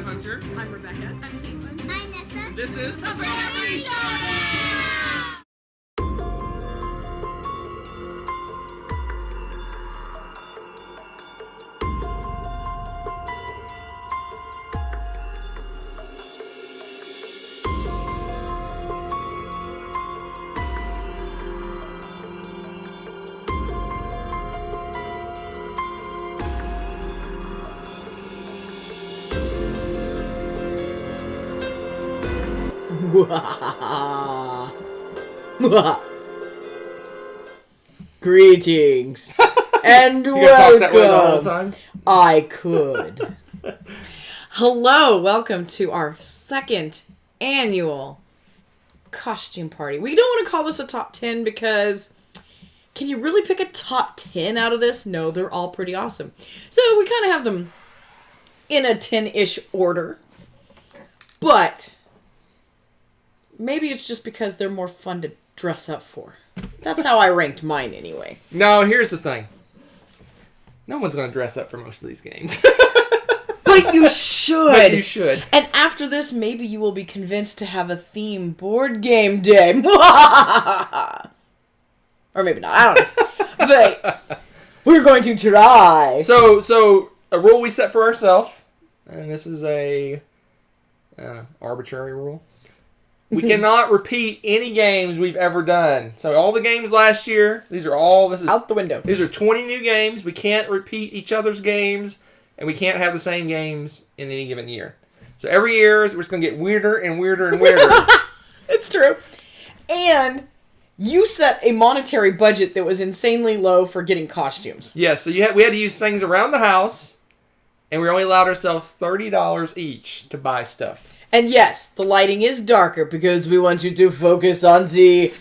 I'm Hunter. I'm Rebecca. I'm Caitlin. I'm Nessa. This is the Family Showdown! Greetings and You gonna talk that way the whole welcome. time? I could. Hello, welcome to our second annual costume party. We don't want to call this a top 10 because can you really pick a top 10 out of this? No, they're all pretty awesome. So we kind of have them in a 10-ish order. But maybe it's just because they're more fun to dress up for. That's how I ranked mine anyway. No, here's the thing. No one's going to dress up for most of these games. But you should. But you should. And after this, maybe you will be convinced to have a theme board game day. Or maybe not. I don't know. But we're going to try. So a rule we set for ourselves, and this is a arbitrary rule. We cannot repeat any games we've ever done. So all the games last year, this is Out the window. These are 20 new games. We can't repeat each other's games, and we can't have the same games in any given year. So every year, we're just going to get weirder and weirder and weirder. It's true. And you set a monetary budget that was insanely low for getting costumes. Yeah, so we had to use things around the house, and we only allowed ourselves $30 each to buy stuff. And yes, the lighting is darker because we want you to focus on the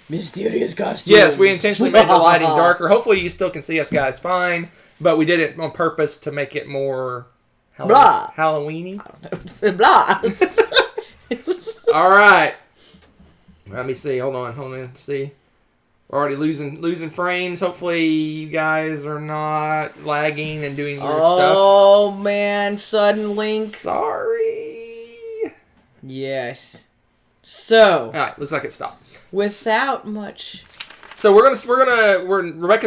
mysterious costumes. Yes, we intentionally made the lighting darker. Hopefully you still can see us guys fine, but we did it on purpose to make it more Halloween-y. Blah. All right. Let me see. Hold on. See. We're already losing frames. Hopefully you guys are not lagging and doing weird stuff. Oh, man. Sudden link. Sorry. Yes. So. All right. Looks like it stopped. Without much. So Rebecca's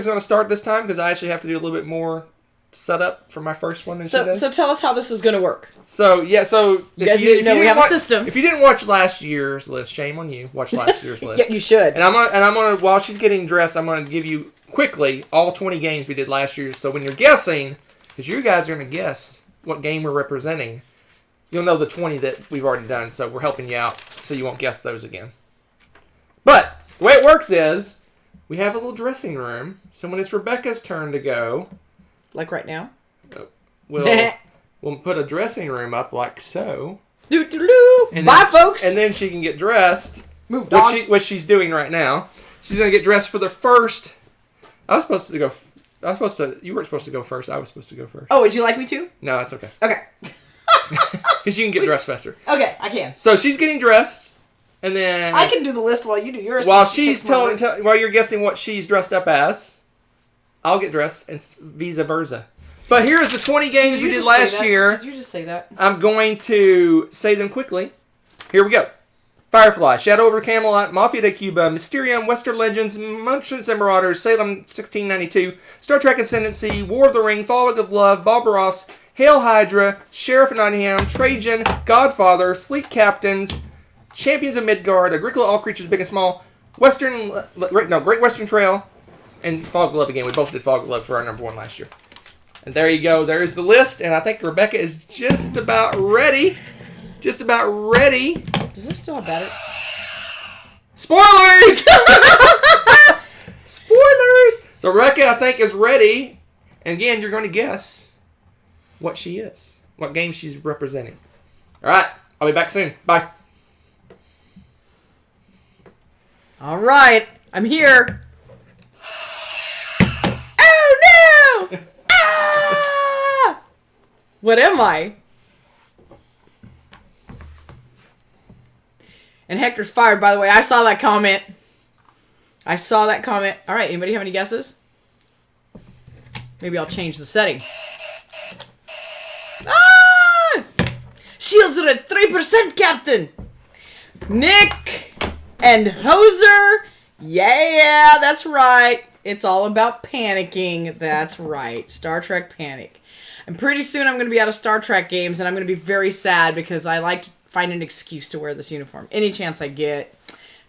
gonna start this time because I actually have to do a little bit more setup for my first one than she does. So tell us how this is going to work. So you guys need to know we have a system. If you didn't watch last year's list, shame on you. Watch last year's list. Yeah, you should. And I'm gonna while she's getting dressed, I'm gonna give you quickly all 20 games we did last year. So when you're guessing, because you guys are gonna guess what game we're representing, you'll know the 20 that we've already done. So we're helping you out, so you won't guess those again. But the way it works is we have a little dressing room. So when it's Rebecca's turn to go, like right now. We'll put a dressing room up like so. Bye, folks. And then she can get dressed. Moved on. Which she's doing right now. She's going to get dressed for the first... You weren't supposed to go first. I was supposed to go first. Oh, would you like me to? No, it's okay. Okay. Because you can get dressed faster. Okay, I can. So she's getting dressed. And then... I can do the list while you do yours. While while you're guessing what she's dressed up as, I'll get dressed and vice versa. But here's the 20 games we did last year. Did you just say that? I'm going to say them quickly. Here we go. Firefly, Shadow over Camelot, Mafia de Cuba, Mysterium, Western Legends, Munchkins and Marauders, Salem 1692, Star Trek Ascendancy, War of the Ring, Fog of Love, Barbaros, Hail Hydra, Sheriff of Nottingham, Trajan, Godfather, Fleet Captains, Champions of Midgard, Agricola, All Creatures Big and Small, Great Western Trail, and Fog of Love again. We both did Fog of Love for our number one last year. And there you go. There's the list. And I think Rebecca is just about ready. Does this still have battery? Spoilers! Spoilers! So Rebecca, I think, is ready. And again, you're going to guess what she is. What game she's representing. All right. I'll be back soon. Bye. All right. I'm here. Oh, no! Ah! What am I? And Hector's fired, by the way. I saw that comment. All right, anybody have any guesses? Maybe I'll change the setting. Ah! Shields are at 3%, Captain! Nick and Hoser. Yeah, that's right. It's all about panicking. That's right. Star Trek Panic. And pretty soon I'm going to be out of Star Trek games, and I'm going to be very sad because I like to find an excuse to wear this uniform. Any chance I get.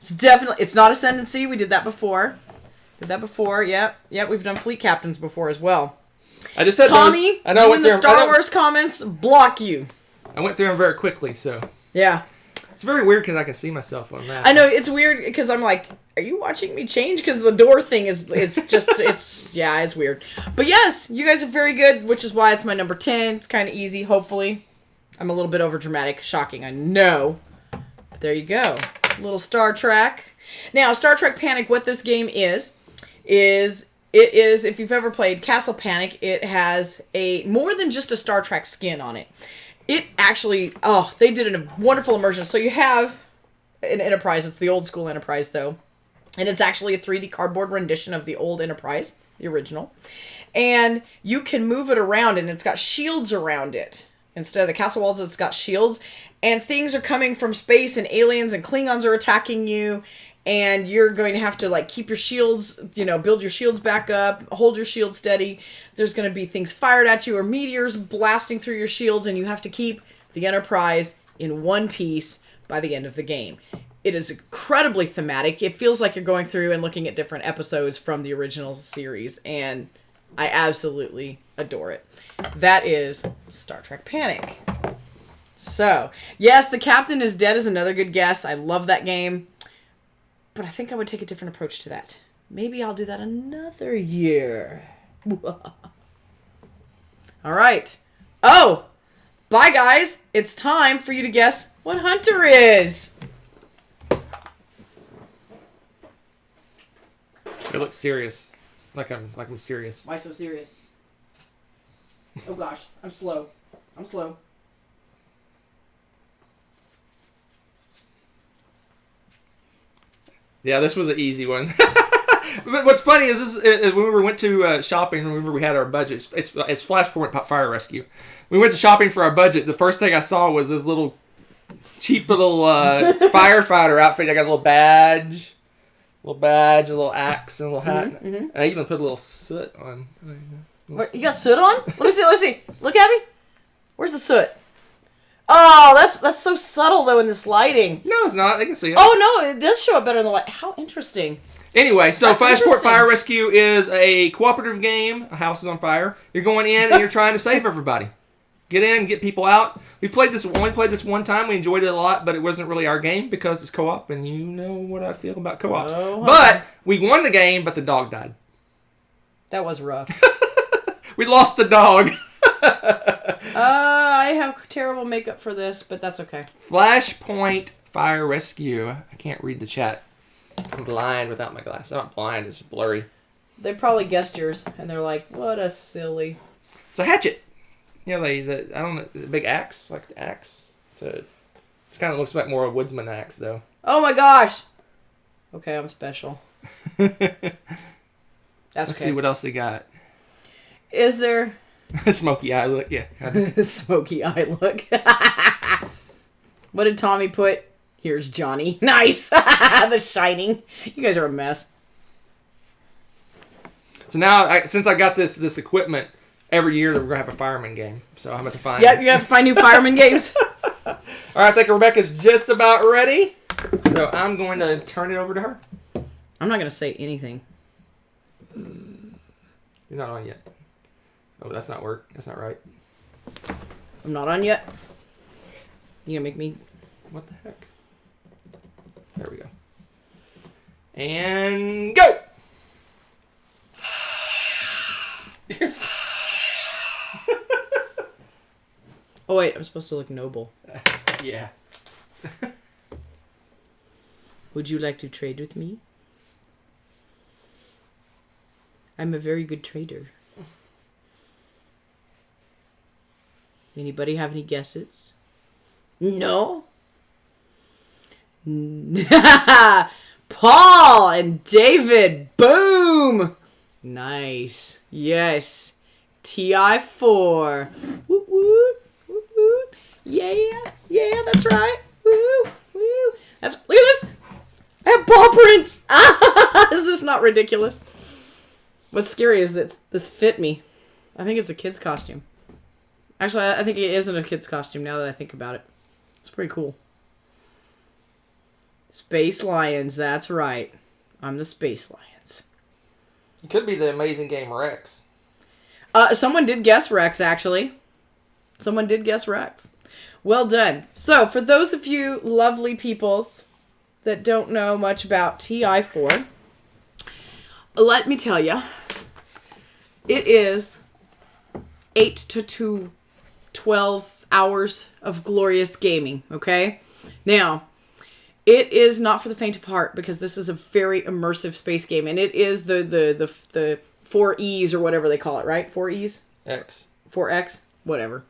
It's not Ascendancy. We did that before. Yep, we've done Fleet Captains before as well. I just said Tommy, I know in the Star Wars comments, block you. I went through them very quickly, so. Yeah. It's very weird because I can see myself on that. I know, it's weird because I'm like, are you watching me change? Because the door thing it's weird. But yes, you guys are very good, which is why it's my number 10. It's kind of easy, hopefully. I'm a little bit overdramatic. Shocking, I know. But there you go. A little Star Trek. Now, Star Trek Panic, what this game is, if you've ever played Castle Panic, it has more than just a Star Trek skin on it. It actually, they did a wonderful immersion. So you have an Enterprise. It's the old school Enterprise, though. And it's actually a 3D cardboard rendition of the old Enterprise, the original. And you can move it around, and it's got shields around it. Instead of the castle walls, it's got shields. And things are coming from space, and aliens and Klingons are attacking you. And you're going to have to, keep your shields, build your shields back up, hold your shield steady. There's going to be things fired at you or meteors blasting through your shields, and you have to keep the Enterprise in one piece by the end of the game. It is incredibly thematic. It feels like you're going through and looking at different episodes from the original series, and I absolutely adore it. That is Star Trek Panic. So, yes, the Captain is Dead is another good guess. I love that game. But I think I would take a different approach to that. Maybe I'll do that another year. All right. Oh, bye, guys. It's time for you to guess what Hunter is. It looks serious. Like I'm serious. Why so serious? Oh gosh, I'm slow. Yeah, this was an easy one. But what's funny is when we went to shopping, remember we had our budget. It's flash forward fire rescue. We went to shopping for our budget. The first thing I saw was this little cheap little firefighter outfit. I got a little badge, a little axe, and a little hat. Mm-hmm. And I even put a little soot on. What, you got soot on? Let me see. Look at me. Where's the soot? Oh, that's so subtle, though, in this lighting. No, it's not. They can see it. Oh, no, it does show up better in the light. How interesting. Anyway, so Flashport Fire Rescue is a cooperative game. A house is on fire. You're going in and you're trying to save everybody. Get in, get people out. We only played this one time. We enjoyed it a lot, but it wasn't really our game because it's co-op, and you know what I feel about co-ops. Oh, but we won the game, but the dog died. That was rough. We lost the dog. I have terrible makeup for this, but that's okay. Flashpoint Fire Rescue. I can't read the chat. I'm blind without my glasses. I'm not blind, it's blurry. They probably guessed yours, and they're like, what a silly. It's a hatchet. You know, I don't know, the big axe, like the axe. It kind of looks like more a woodsman axe, though. Oh my gosh! Okay, I'm special. Let's see what else they got. Is there... Smoky eye look, yeah. Smoky eye look. What did Tommy put? Here's Johnny. Nice! The Shining. You guys are a mess. So now, since I got this equipment, every year we're going to have a fireman game. So I'm going to find... Yep, you have to find new fireman games. All right, I think Rebecca's just about ready. So I'm going to turn it over to her. I'm not going to say anything. You're not on yet. Oh, that's not work. That's not right. I'm not on yet. You gonna make me... What the heck? There we go. And go! Oh, wait. I'm supposed to look noble. Yeah. Would you like to trade with me? I'm a very good trader. Anybody have any guesses? No? Paul and David. Boom! Nice. Yes. TI4. Woot woot. Woot woot. Yeah. That's right. Woo, woo. Look at this. I have paw prints. Is this not ridiculous? What's scary is that this fit me. I think it's a kid's costume. Actually, I think it isn't a kid's costume now that I think about it. It's pretty cool. Space Lions, that's right. I'm the Space Lions. It could be the amazing game Rex. Someone did guess Rex, actually. Someone did guess Rex. Well done. So, for those of you lovely peoples that don't know much about TI4, let me tell you, it is 8 to 12 hours of glorious gaming, okay? Now, it is not for the faint of heart because this is a very immersive space game, and it is the 4 E's or whatever they call it, right? 4 E's? X. 4X? Whatever.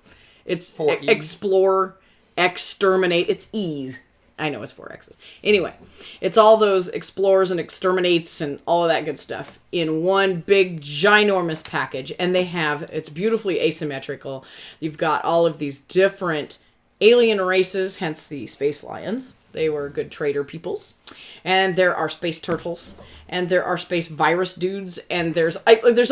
It's 4 E's. Explore, Exterminate. It's E's. I know it's 4 X's. Anyway, it's all those explores and exterminates and all of that good stuff in one big, ginormous package. And it's beautifully asymmetrical. You've got all of these different alien races, hence the Space Lions. They were good trader peoples. And there are space turtles. And there are space virus dudes. And there's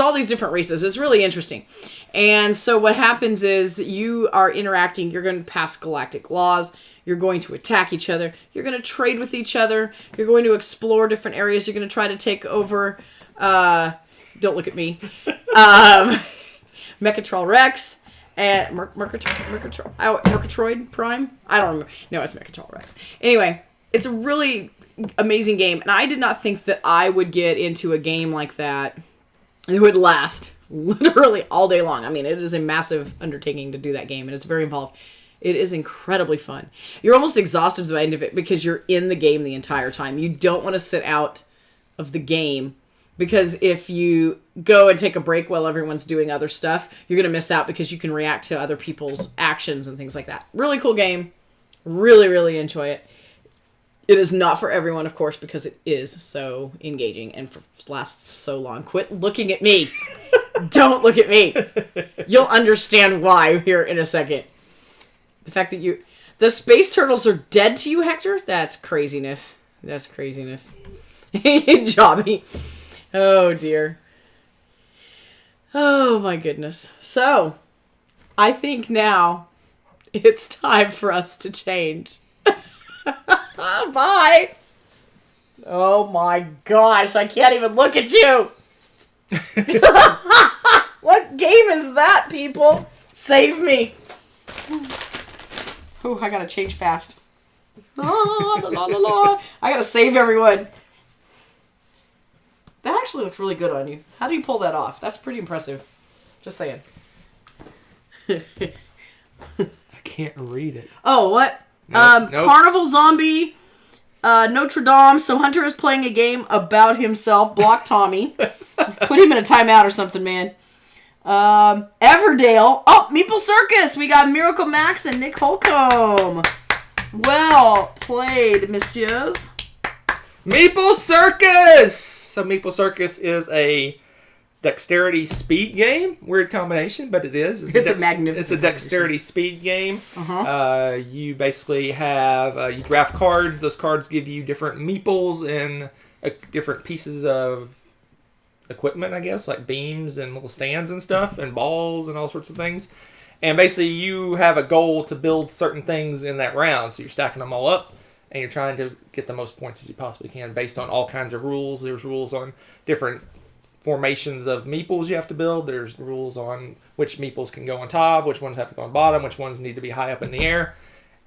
all these different races. It's really interesting. And so what happens is you are interacting. You're going to pass galactic laws. You're going to attack each other. You're going to trade with each other. You're going to explore different areas. You're going to try to take over... don't look at me. Mechatrol Rex. And Mercatroid Prime? I don't remember. No, it's Mechatrol Rex. Anyway, it's a really amazing game. And I did not think that I would get into a game like that. It would last literally all day long. I mean, it is a massive undertaking to do that game. And it's very involved. It is incredibly fun. You're almost exhausted by the end of it because you're in the game the entire time. You don't want to sit out of the game because if you go and take a break while everyone's doing other stuff, you're going to miss out because you can react to other people's actions and things like that. Really cool game. Really, really enjoy it. It is not for everyone, of course, because it is so engaging and lasts so long. Quit looking at me. Don't look at me. You'll understand why here in a second. The fact that the space turtles are dead to you, Hector? That's craziness. That's craziness. Jobby. Oh, dear. Oh, my goodness. So, I think now it's time for us to change. Bye. Oh, my gosh. I can't even look at you. What game is that, people? Save me. Oh, I gotta change fast. I gotta save everyone. That actually looks really good on you. How do you pull that off? That's pretty impressive. Just saying. I can't read it. Oh, what? Nope. Carnival Zombie, Notre Dame. So Hunter is playing a game about himself. Block Tommy. Put him in a timeout or something, man. Everdale. Oh, Meeple Circus. We got Miracle Max and Nick Holcomb. Well played, messieurs. Meeple Circus! So Meeple Circus is a dexterity speed game. Weird combination, but it is. It's a magnificent It's a dexterity speed game. You basically have, you draft cards. Those cards give you different meeples and different pieces of equipment, I guess, like beams and little stands and stuff and balls and all sorts of things. And basically you have a goal to build certain things in that round. So you're stacking them all up and you're trying to get the most points as you possibly can based on all kinds of rules. There's rules on different formations of meeples you have to build. There's rules on which meeples can go on top, which ones have to go on bottom, which ones need to be high up in the air.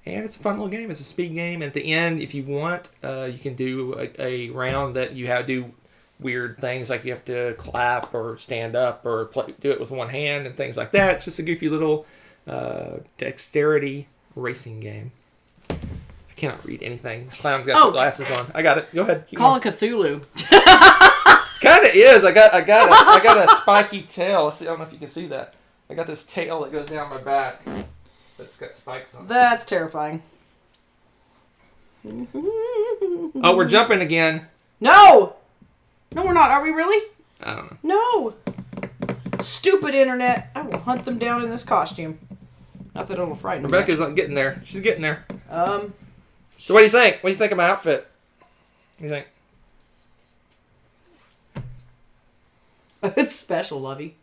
And it's a fun little game. It's a speed game. At the end, if you want, you can do a round that you have to do weird things like you have to clap or stand up or do it with one hand and things like that. It's just a goofy little dexterity racing game. I cannot read anything. This clown's got glasses on. I got it. Go ahead. Call it Cthulhu. Kind of is. I got a spiky tail. Let's see, I don't know if you can see that. I got this tail that goes down my back. That's got spikes on it. That's terrifying. Oh, we're jumping again. No! No, we're not. Are we really? I don't know. No! Stupid internet. I will hunt them down in this costume. Not that it'll frighten me. Rebecca's not getting there. She's getting there. So what do you think? What do you think of my outfit? What do you think? It's special, Lovey.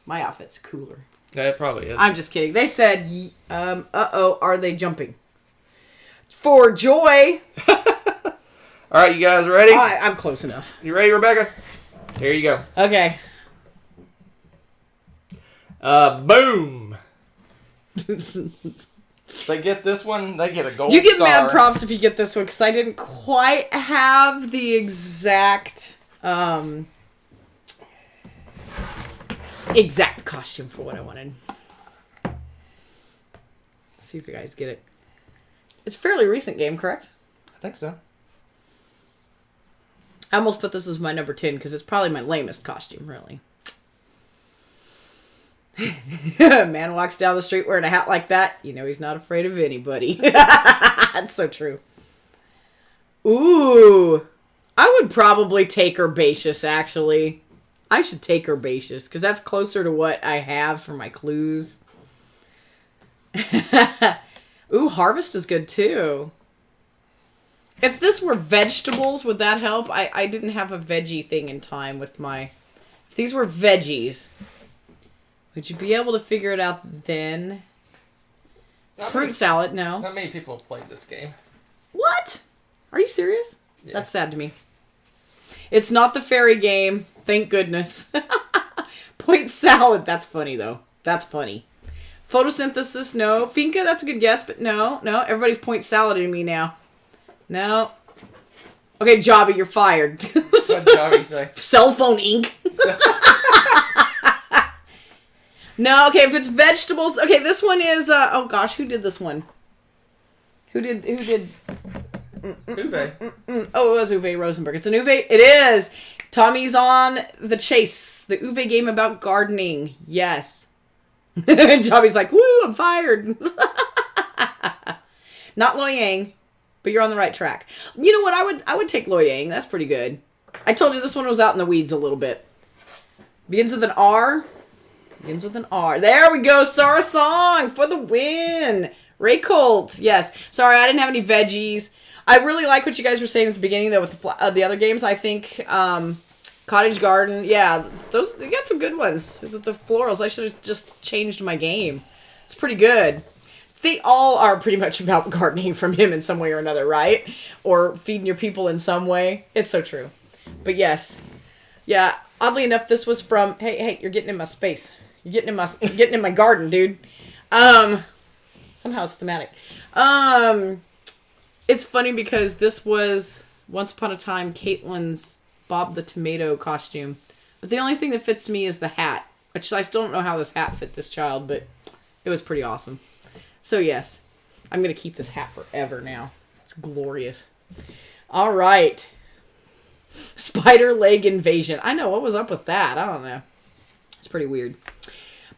My outfit's cooler. Yeah, it probably is. I'm just kidding. They said, uh-oh, are they jumping? For joy. All right, you guys ready? I'm close enough. You ready, Rebecca? Here you go. Okay. Boom. They get this one, they get a gold You get star. mad props if you get this one, because I didn't quite have the exact costume for what I wanted. Let's see if you guys get it. It's a fairly recent game, correct? I think so. I almost put this as my number 10 because it's probably my lamest costume, really. Man walks down the street wearing a hat like that, you know he's not afraid of anybody. That's so true. Ooh. I would probably take Herbaceous, actually. I should take Herbaceous because that's closer to what I have for my clues. Ooh, Harvest is good too. If this were vegetables, would that help? I didn't have a veggie thing in time with my... If these were veggies, would you be able to figure it out then? Fruit salad, no. Not many people have played this game. What? Are you serious? Yeah. That's sad to me. It's not the fairy game. Thank goodness. Point salad. That's funny, though. That's funny. Photosynthesis, no. Finca, that's a good guess, but no. No, everybody's point salading me now. No. Okay, Jobby, you're fired. What'd Jobby say? Cell phone ink. No, okay, if it's vegetables... Okay, this one is... oh, gosh, who did this one? Who did... Uwe. Oh, it was Uwe Rosenberg. It's an Uwe... It is! Tommy's on the chase. The Uwe game about gardening. Yes. Jobby's like, woo, I'm fired. Not Loyang, but you're on the right track. You know what? I would take Loyang. That's pretty good. I told you this one was out in the weeds a little bit. Begins with an R. Begins with an R. There we go. Sarah Song for the win. Ray Colt. Yes. Sorry, I didn't have any veggies. I really like what you guys were saying at the beginning, though, with the other games. I think Cottage Garden. Yeah, they got some good ones. The florals. I should have just changed my game. It's pretty good. They all are pretty much about gardening from him in some way or another, right? Or feeding your people in some way. It's so true. But yes. Yeah, oddly enough, this was from... Hey, you're getting in my space. You're getting in my garden, dude. Somehow it's thematic. It's funny because this was once upon a time Caitlin's Bob the Tomato costume. But the only thing that fits me is the hat. Which I still don't know how this hat fit this child, but it was pretty awesome. So yes, I'm going to keep this hat forever now. It's glorious. All right. Spider leg invasion. I know, what was up with that? I don't know. It's pretty weird.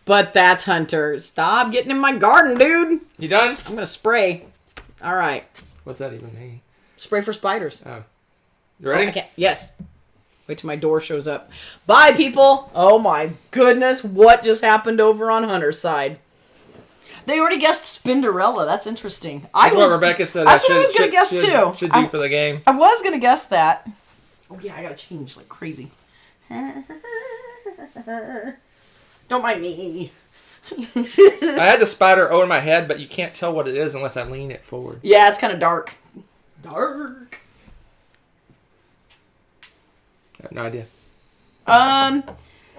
But that's Hunter. Stop getting in my garden, dude. You done? I'm going to spray. All right. What's that even mean? Spray for spiders. Oh. You ready? Oh, okay. Yes. Wait till my door shows up. Bye, people. Oh, my goodness. What just happened over on Hunter's side? They already guessed Spinderella. That's interesting. That's what Rebecca said. That's what I was going to guess, too. Should do for the game. I was going to guess that. Oh, yeah. I got to change like crazy. Don't mind me. I had the spider over my head, but you can't tell what it is unless I lean it forward. Yeah, it's kind of dark. Dark. I have no idea.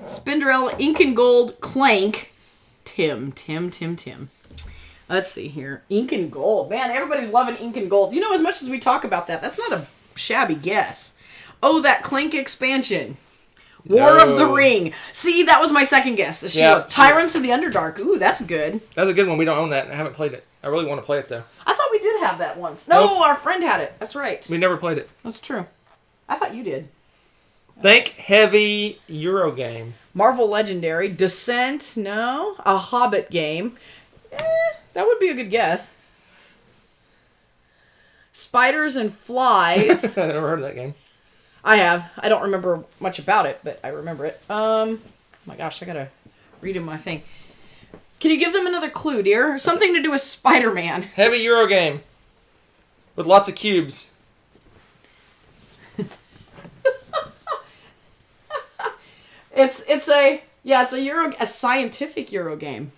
Spinderella, Ink and Gold, Clank, Tim. Let's see here. Ink and Gold. Man, everybody's loving Ink and Gold. You know, as much as we talk about that, that's not a shabby guess. Oh, that Clank expansion. War of the Ring. See, that was my second guess. Tyrants of the Underdark. Ooh, that's good. That's a good one. We don't own that. I haven't played it. I really want to play it, though. I thought we did have that once. No, nope. Our friend had it. That's right. We never played it. That's true. I thought you did. Think heavy Euro game. Marvel Legendary. Descent. No. A Hobbit game. That would be a good guess. Spiders and Flies. I never heard of that game. I have. I don't remember much about it, but I remember it. Oh my gosh, I gotta read in my thing. Can you give them another clue, dear? Something to do with Spider-Man. Heavy Euro game. With lots of cubes. It's a scientific Euro game.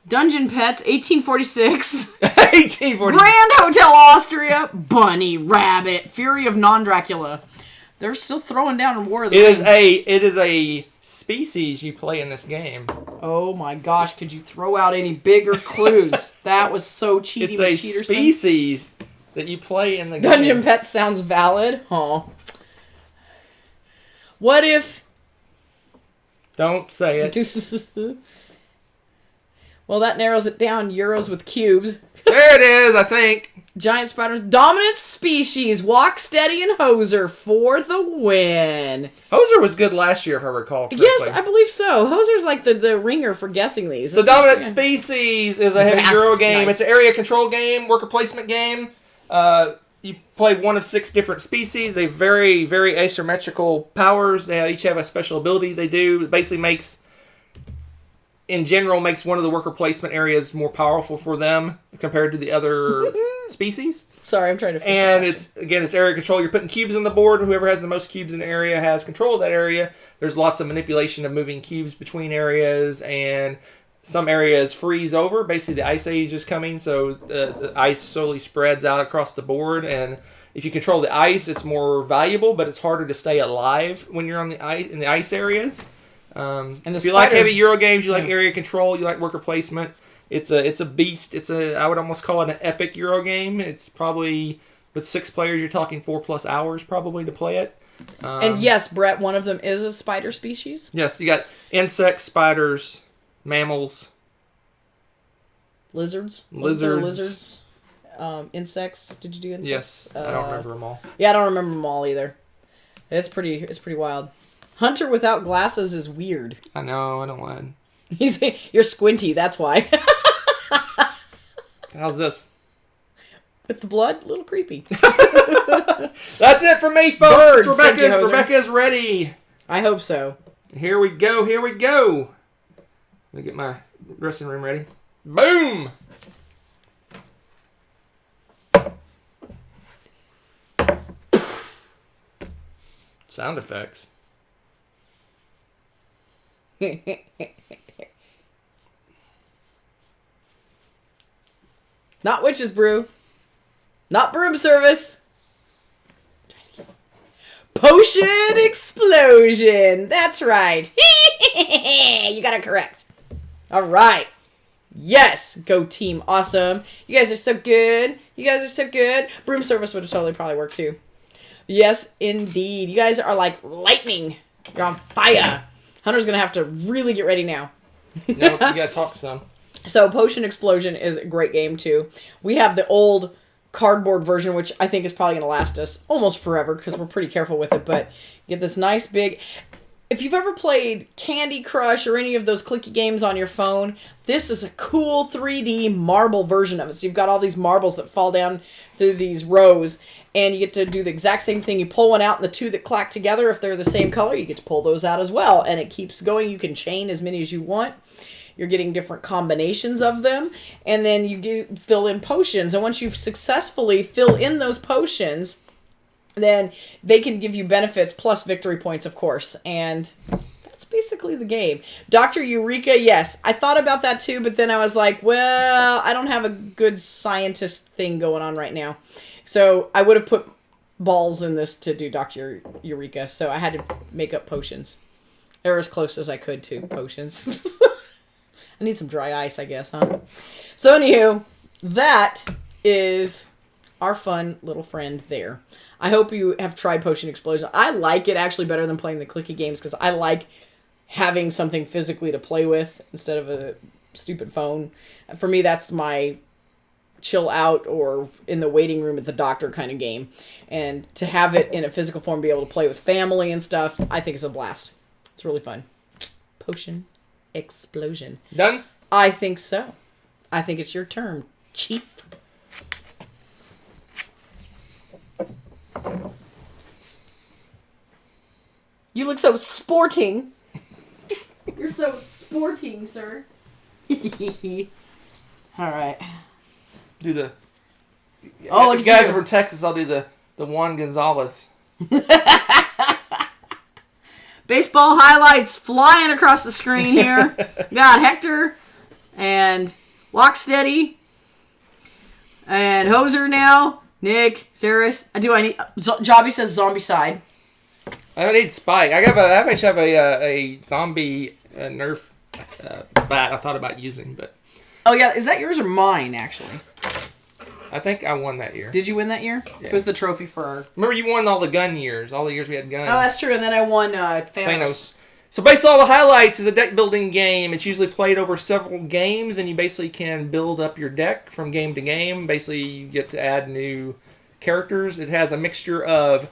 Dungeon Pets, 1846. 1846. Grand Hotel Austria. Bunny Rabbit. Fury of Non-Dracula. They're still throwing down in War of the Rings. It is a species you play in this game. Oh my gosh, could you throw out any bigger clues? That was so cheaty. It's a species that you play in the game. Dungeon Pets sounds valid. Huh. What if... Don't say it. Well, that narrows it down. Euros with cubes. There it is, I think. Giant spiders. Dominant species. Walk Steady and Hoser for the win. Hoser was good last year, if I recall correctly. Yes, I believe so. Hoser's like the ringer for guessing these. So Dominant Species is a heavy Euro game. Nice. It's an area control game, worker placement game. You play one of 6 different species. They very, very asymmetrical powers. They each have a special ability they do. It basically makes one of the worker placement areas more powerful for them compared to the other species. Sorry, I'm trying to... And it's area control. You're putting cubes on the board. Whoever has the most cubes in the area has control of that area. There's lots of manipulation of moving cubes between areas, and some areas freeze over. Basically, the ice age is coming, so the ice slowly spreads out across the board. And if you control the ice, it's more valuable, but it's harder to stay alive when you're on the ice in the ice areas. And if you like heavy Euro games, you like area control, you like worker placement. It's a beast. I would almost call it an epic Euro game. It's probably, with 6 players, you're talking 4+ hours probably to play it. And yes, Brett, one of them is a spider species. Yes, you got insects, spiders, mammals, lizards. Insects. Did you do insects? Yes, I don't remember them all. Yeah, I don't remember them all either. It's pretty wild. Hunter without glasses is weird. I know, I don't want. You're squinty, that's why. How's this? With the blood, a little creepy. That's it for me, folks. Rebecca is ready. I hope so. Here we go. Let me get my dressing room ready. Boom! Sound effects. Not witch's brew. Not broom service. Potion explosion. That's right. You got it correct. All right. Yes. Go team. Awesome. You guys are so good. Broom service would have totally probably worked too. Yes, indeed. You guys are like lightning. You're on fire. Hunter's going to have to really get ready now. No, you got to talk some. So Potion Explosion is a great game too. We have the old cardboard version, which I think is probably going to last us almost forever because we're pretty careful with it. But you get this nice big... If you've ever played Candy Crush or any of those clicky games on your phone, this is a cool 3D marble version of it. So you've got all these marbles that fall down through these rows, and you get to do the exact same thing. You pull one out, and the two that clack together, if they're the same color, you get to pull those out as well. And it keeps going. You can chain as many as you want. You're getting different combinations of them, and then you fill in potions. And once you've successfully fill in those potions, then they can give you benefits plus victory points, of course. And that's basically the game. Dr. Eureka, yes. I thought about that too, but then I was like, well, I don't have a good scientist thing going on right now. So I would have put balls in this to do Dr. Eureka. So I had to make up potions. They were as close as I could to potions. I need some dry ice, I guess, huh? So anywho, that is our fun little friend there. I hope you have tried Potion Explosion. I like it actually better than playing the clicky games because I like having something physically to play with instead of a stupid phone. For me, that's my chill out or in the waiting room at the doctor kind of game. And to have it in a physical form, be able to play with family and stuff, I think is a blast. It's really fun. Potion Explosion. Done? I think so. I think it's your turn, Chief. You look so sporting. You're so sporting, sir. All right. Do the... Oh, you guys are from Texas, I'll do the Juan Gonzalez. Baseball highlights flying across the screen here. Got Hector and Locksteady and Hoser now. Nick, Ceres. I need... Jobby says zombie side. I don't need Spike. I actually have a zombie Nerf bat I thought about using, but... Oh, yeah. Is that yours or mine, actually? I think I won that year. Did you win that year? Yeah. It was the trophy for... Remember, you won all the gun years. All the years we had guns. Oh, that's true. And then I won Thanos. So basically, all the highlights is a deck building game. It's usually played over several games, and you basically can build up your deck from game to game. Basically, you get to add new characters. It has a mixture of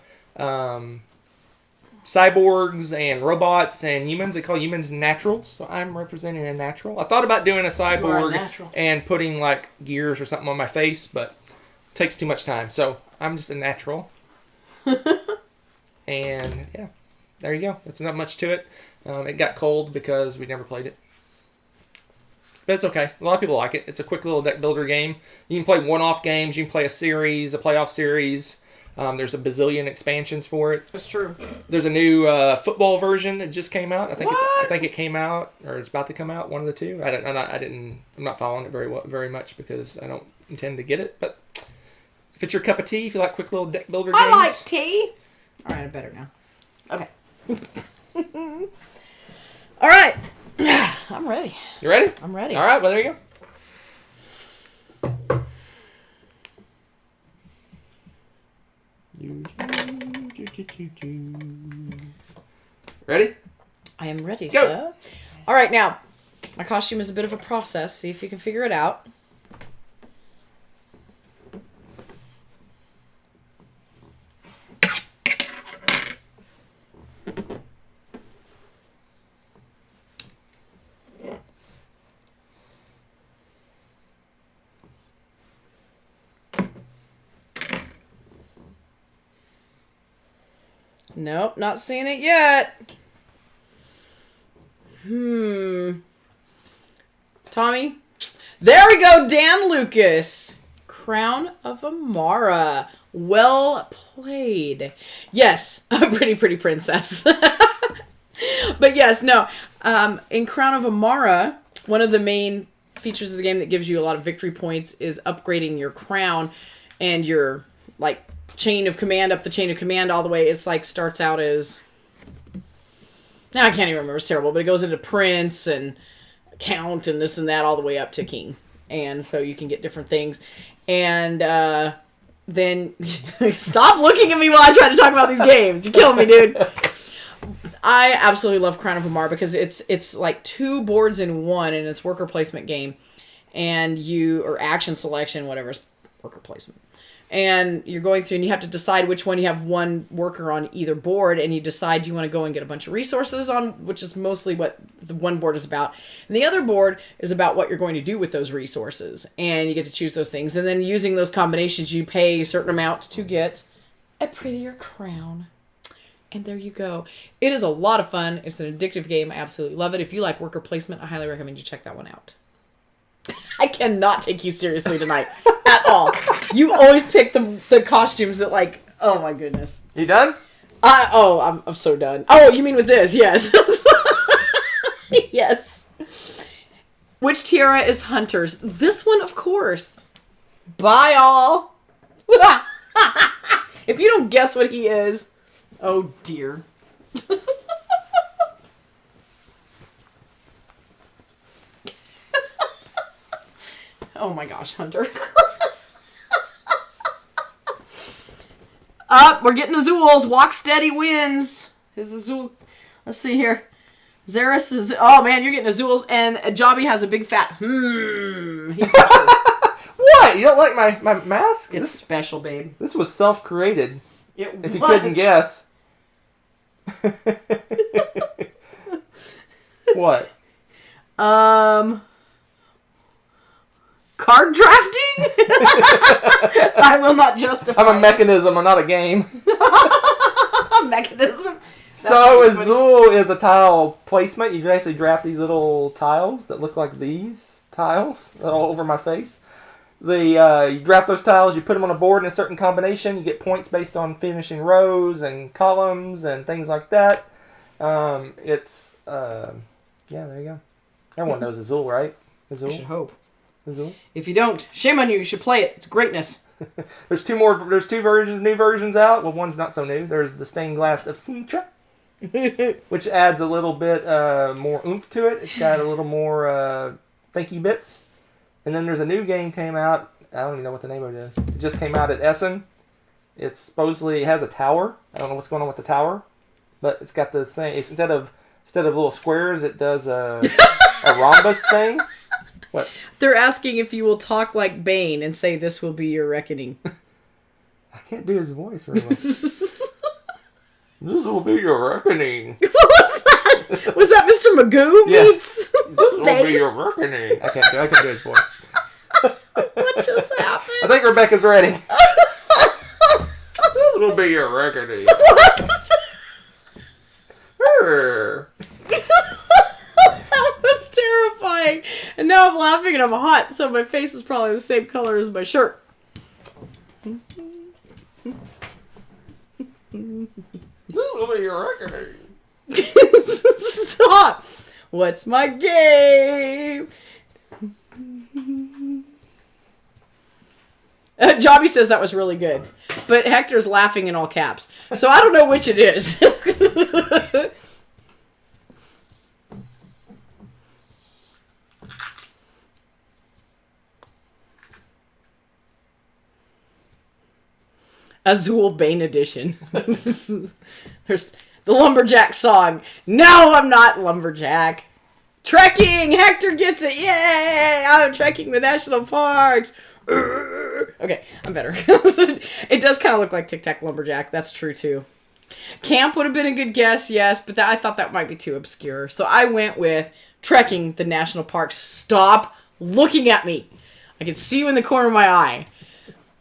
cyborgs and robots and humans. They call humans naturals, so I'm representing a natural. I thought about doing a cyborg and putting like gears or something on my face, but it takes too much time, so I'm just a natural. And yeah, there you go. It's not much to it. It got cold because we never played it, but it's okay. A lot of people like it. It's a quick little deck builder game. You can play one-off games. You can play a series, a playoff series. There's a bazillion expansions for it. That's true. There's a new football version that just came out. I think it came out, or it's about to come out. One of the two. I'm not following it very much because I don't intend to get it. But if it's your cup of tea, if you like quick little deck builder games. I like tea. All right, I better now. Okay. All right. I'm ready. You ready? I'm ready. All right. Well, there you go. Ready? I am ready, Go. sir. All right, now, my costume is a bit of a process. See if you can figure it out. Nope, not seeing it yet. Tommy? There we go, Dan Lucas. Crown of Amara. Well played. Yes, a pretty princess. But yes, no. In Crown of Amara, one of the main features of the game that gives you a lot of victory points is upgrading your crown and your, like, chain of command up the chain of command all the way. It's like starts out as... Now I can't even remember. It's terrible. But it goes into prince and count and this and that all the way up to king. And so you can get different things. And then... Stop looking at me while I try to talk about these games. You're killing me, dude. I absolutely love Crown of Amara because it's like 2 boards in one, and it's worker placement game. And or action selection, whatever, is worker placement. And you're going through and you have to decide which one. You have one worker on either board, and you decide you want to go and get a bunch of resources on, which is mostly what the one board is about. And the other board is about what you're going to do with those resources. And you get to choose those things. And then using those combinations, you pay a certain amount to get a prettier crown. And there you go. It is a lot of fun. It's an addictive game. I absolutely love it. If you like worker placement, I highly recommend you check that one out. I cannot take you seriously tonight at all. You always pick the costumes that, like, oh my goodness. You done? I'm so done. Oh, you mean with this? Yes. Yes. Which tiara is Hunter's? This one, of course. Bye, all. If you don't guess what he is, oh dear. Oh my gosh, Hunter. We're getting Azul's. Walk steady wins. His Azul. Let's see here. Zeris is... Oh man, you're getting Azul's. And Jobby has a big fat... He's not sure. What? You don't like my mask? It's special, babe. This was self-created. If you couldn't guess. What? Card drafting? I will not justify. I'm a mechanism. I'm not a game. Mechanism. So Azul is a tile placement. You basically draft these little tiles that look like these tiles all over my face. You draft those tiles, you put them on a board in a certain combination. You get points based on finishing rows and columns and things like that. Yeah, there you go. Everyone knows Azul, right? Azul. I should hope. Azul. If you don't, shame on you. You should play it. It's greatness. There's two versions, new versions out. Well, one's not so new. There's the Stained Glass of Sintra, which adds a little bit more oomph to it. It's got a little more thinky bits. And then there's a new game came out. I don't even know what the name of it is. It just came out at Essen. It has a tower. I don't know what's going on with the tower, but it's got the same. Instead of little squares, it does a rhombus thing. What? They're asking if you will talk like Bane and say this will be your reckoning. I can't do his voice very well. This will be your reckoning. What was that? Was that Mr. Magoo meets This will be your reckoning. I can't do his voice. What just happened? I think Rebecca's ready. This will be your reckoning. That was terrifying. And now I'm laughing and I'm hot, so my face is probably the same color as my shirt. This will be your reckoning. Stop! What's my game? Jobby says that was really good. But Hector's laughing in all caps. So I don't know which it is. Azul Bane Edition. There's the Lumberjack song. No, I'm not Lumberjack. Trekking! Hector gets it! Yay! I'm trekking the national parks! Okay, I'm better. It does kind of look like Tic Tac Lumberjack. That's true, too. Camp would have been a good guess, yes, but I thought that might be too obscure. So I went with trekking the national parks. Stop looking at me. I can see you in the corner of my eye.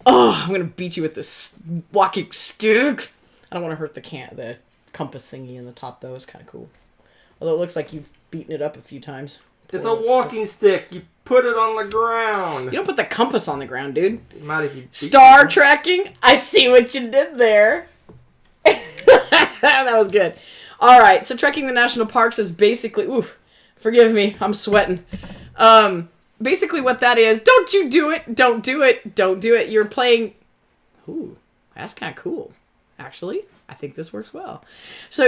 Oh, I'm going to beat you with this walking stick. I don't want to hurt the compass thingy in the top, though. It's kind of cool. Although it looks like you've beaten it up a few times. It's a walking stick. You put it on the ground. You don't put the compass on the ground, dude. You might if you Star trekking? I see what you did there. That was good. All right, so trekking the national parks is basically... Ooh, forgive me. I'm sweating. Basically what that is, don't you do it. Don't do it. Don't do it. You're playing... Ooh, that's kind of cool, actually. I think this works well. So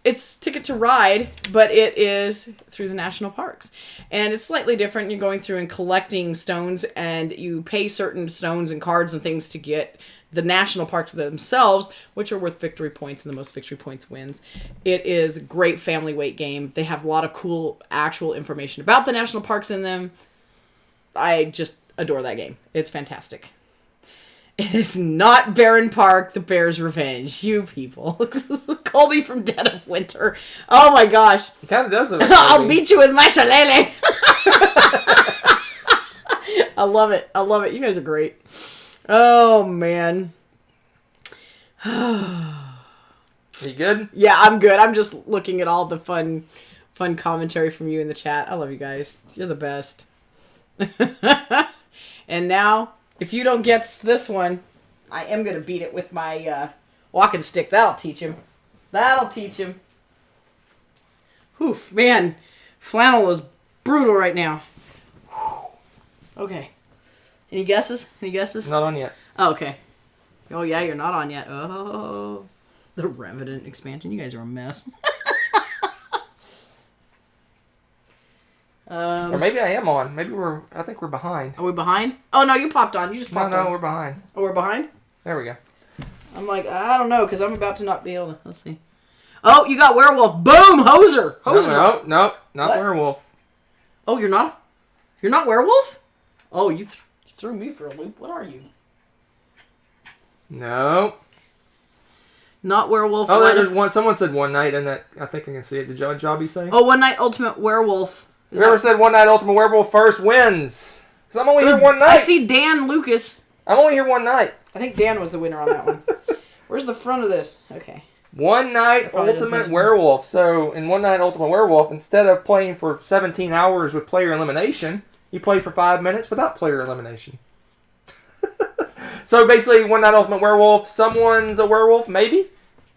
it's Ticket to Ride, but it is through the national parks. And it's slightly different. You're going through and collecting stones, and you pay certain stones and cards and things to get the national parks themselves, which are worth victory points, and the most victory points wins. It is a great family weight game. They have a lot of cool actual information about the national parks in them. I just adore that game. It's fantastic. It is not Barren Park, the Bear's Revenge. You people. Colby from Dead of Winter. Oh my gosh. It kind of does it. I'll beat you with my shillelagh. I love it. I love it. You guys are great. Oh, man. You good? Yeah, I'm good. I'm just looking at all the fun commentary from you in the chat. I love you guys. You're the best. And now, if you don't get this one, I am going to beat it with my walking stick. That'll teach him. That'll teach him. Oof, man. Flannel is brutal right now. Okay. Any guesses? Any guesses? Not on yet. Oh, okay. Oh, yeah, you're not on yet. Oh. The Revenant expansion. You guys are a mess. Or maybe I am on. I think we're behind. Are we behind? Oh, no, you popped on. You just popped on. No, we're behind. Oh, we're behind? There we go. I'm like, I don't know, because I'm about to not be able to. Let's see. Oh, you got Werewolf. Boom! Hoser! Hoser! No, not What? Werewolf. Oh, you're not? You're not Werewolf? Oh, you threw me for a loop. What are you? No. Not Werewolf. Oh, there's one. Someone said One Night, and that I think I can see it. Did Jobby say? Oh, One Night Ultimate Werewolf. Whoever said One Night Ultimate Werewolf first wins. Because I'm only here one night. I see Dan Lucas. I'm only here one night. I think Dan was the winner on that one. Where's the front of this? Okay. One Night Probably doesn't Ultimate have to- Werewolf. So, in One Night Ultimate Werewolf, instead of playing for 17 hours with player elimination, you play for 5 minutes without player elimination. So, basically, One Night Ultimate Werewolf, someone's a werewolf, maybe.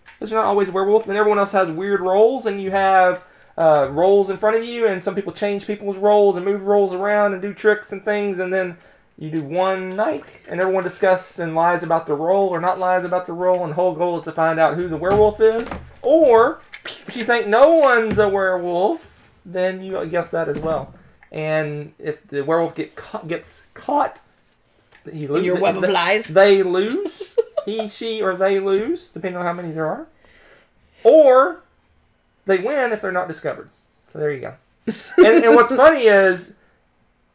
Because you're not always a werewolf. And everyone else has weird roles, and you have roles in front of you, and some people change people's roles and move roles around and do tricks and things, and then you do one night, and everyone discusses and lies about the role or not lies about the role, and the whole goal is to find out who the werewolf is. Or, if you think no one's a werewolf, then you guess that as well. And if the werewolf gets caught, In your web of lies? They lose. He, she, or they lose, depending on how many there are. Or they win if they're not discovered. So there you go. And what's funny is,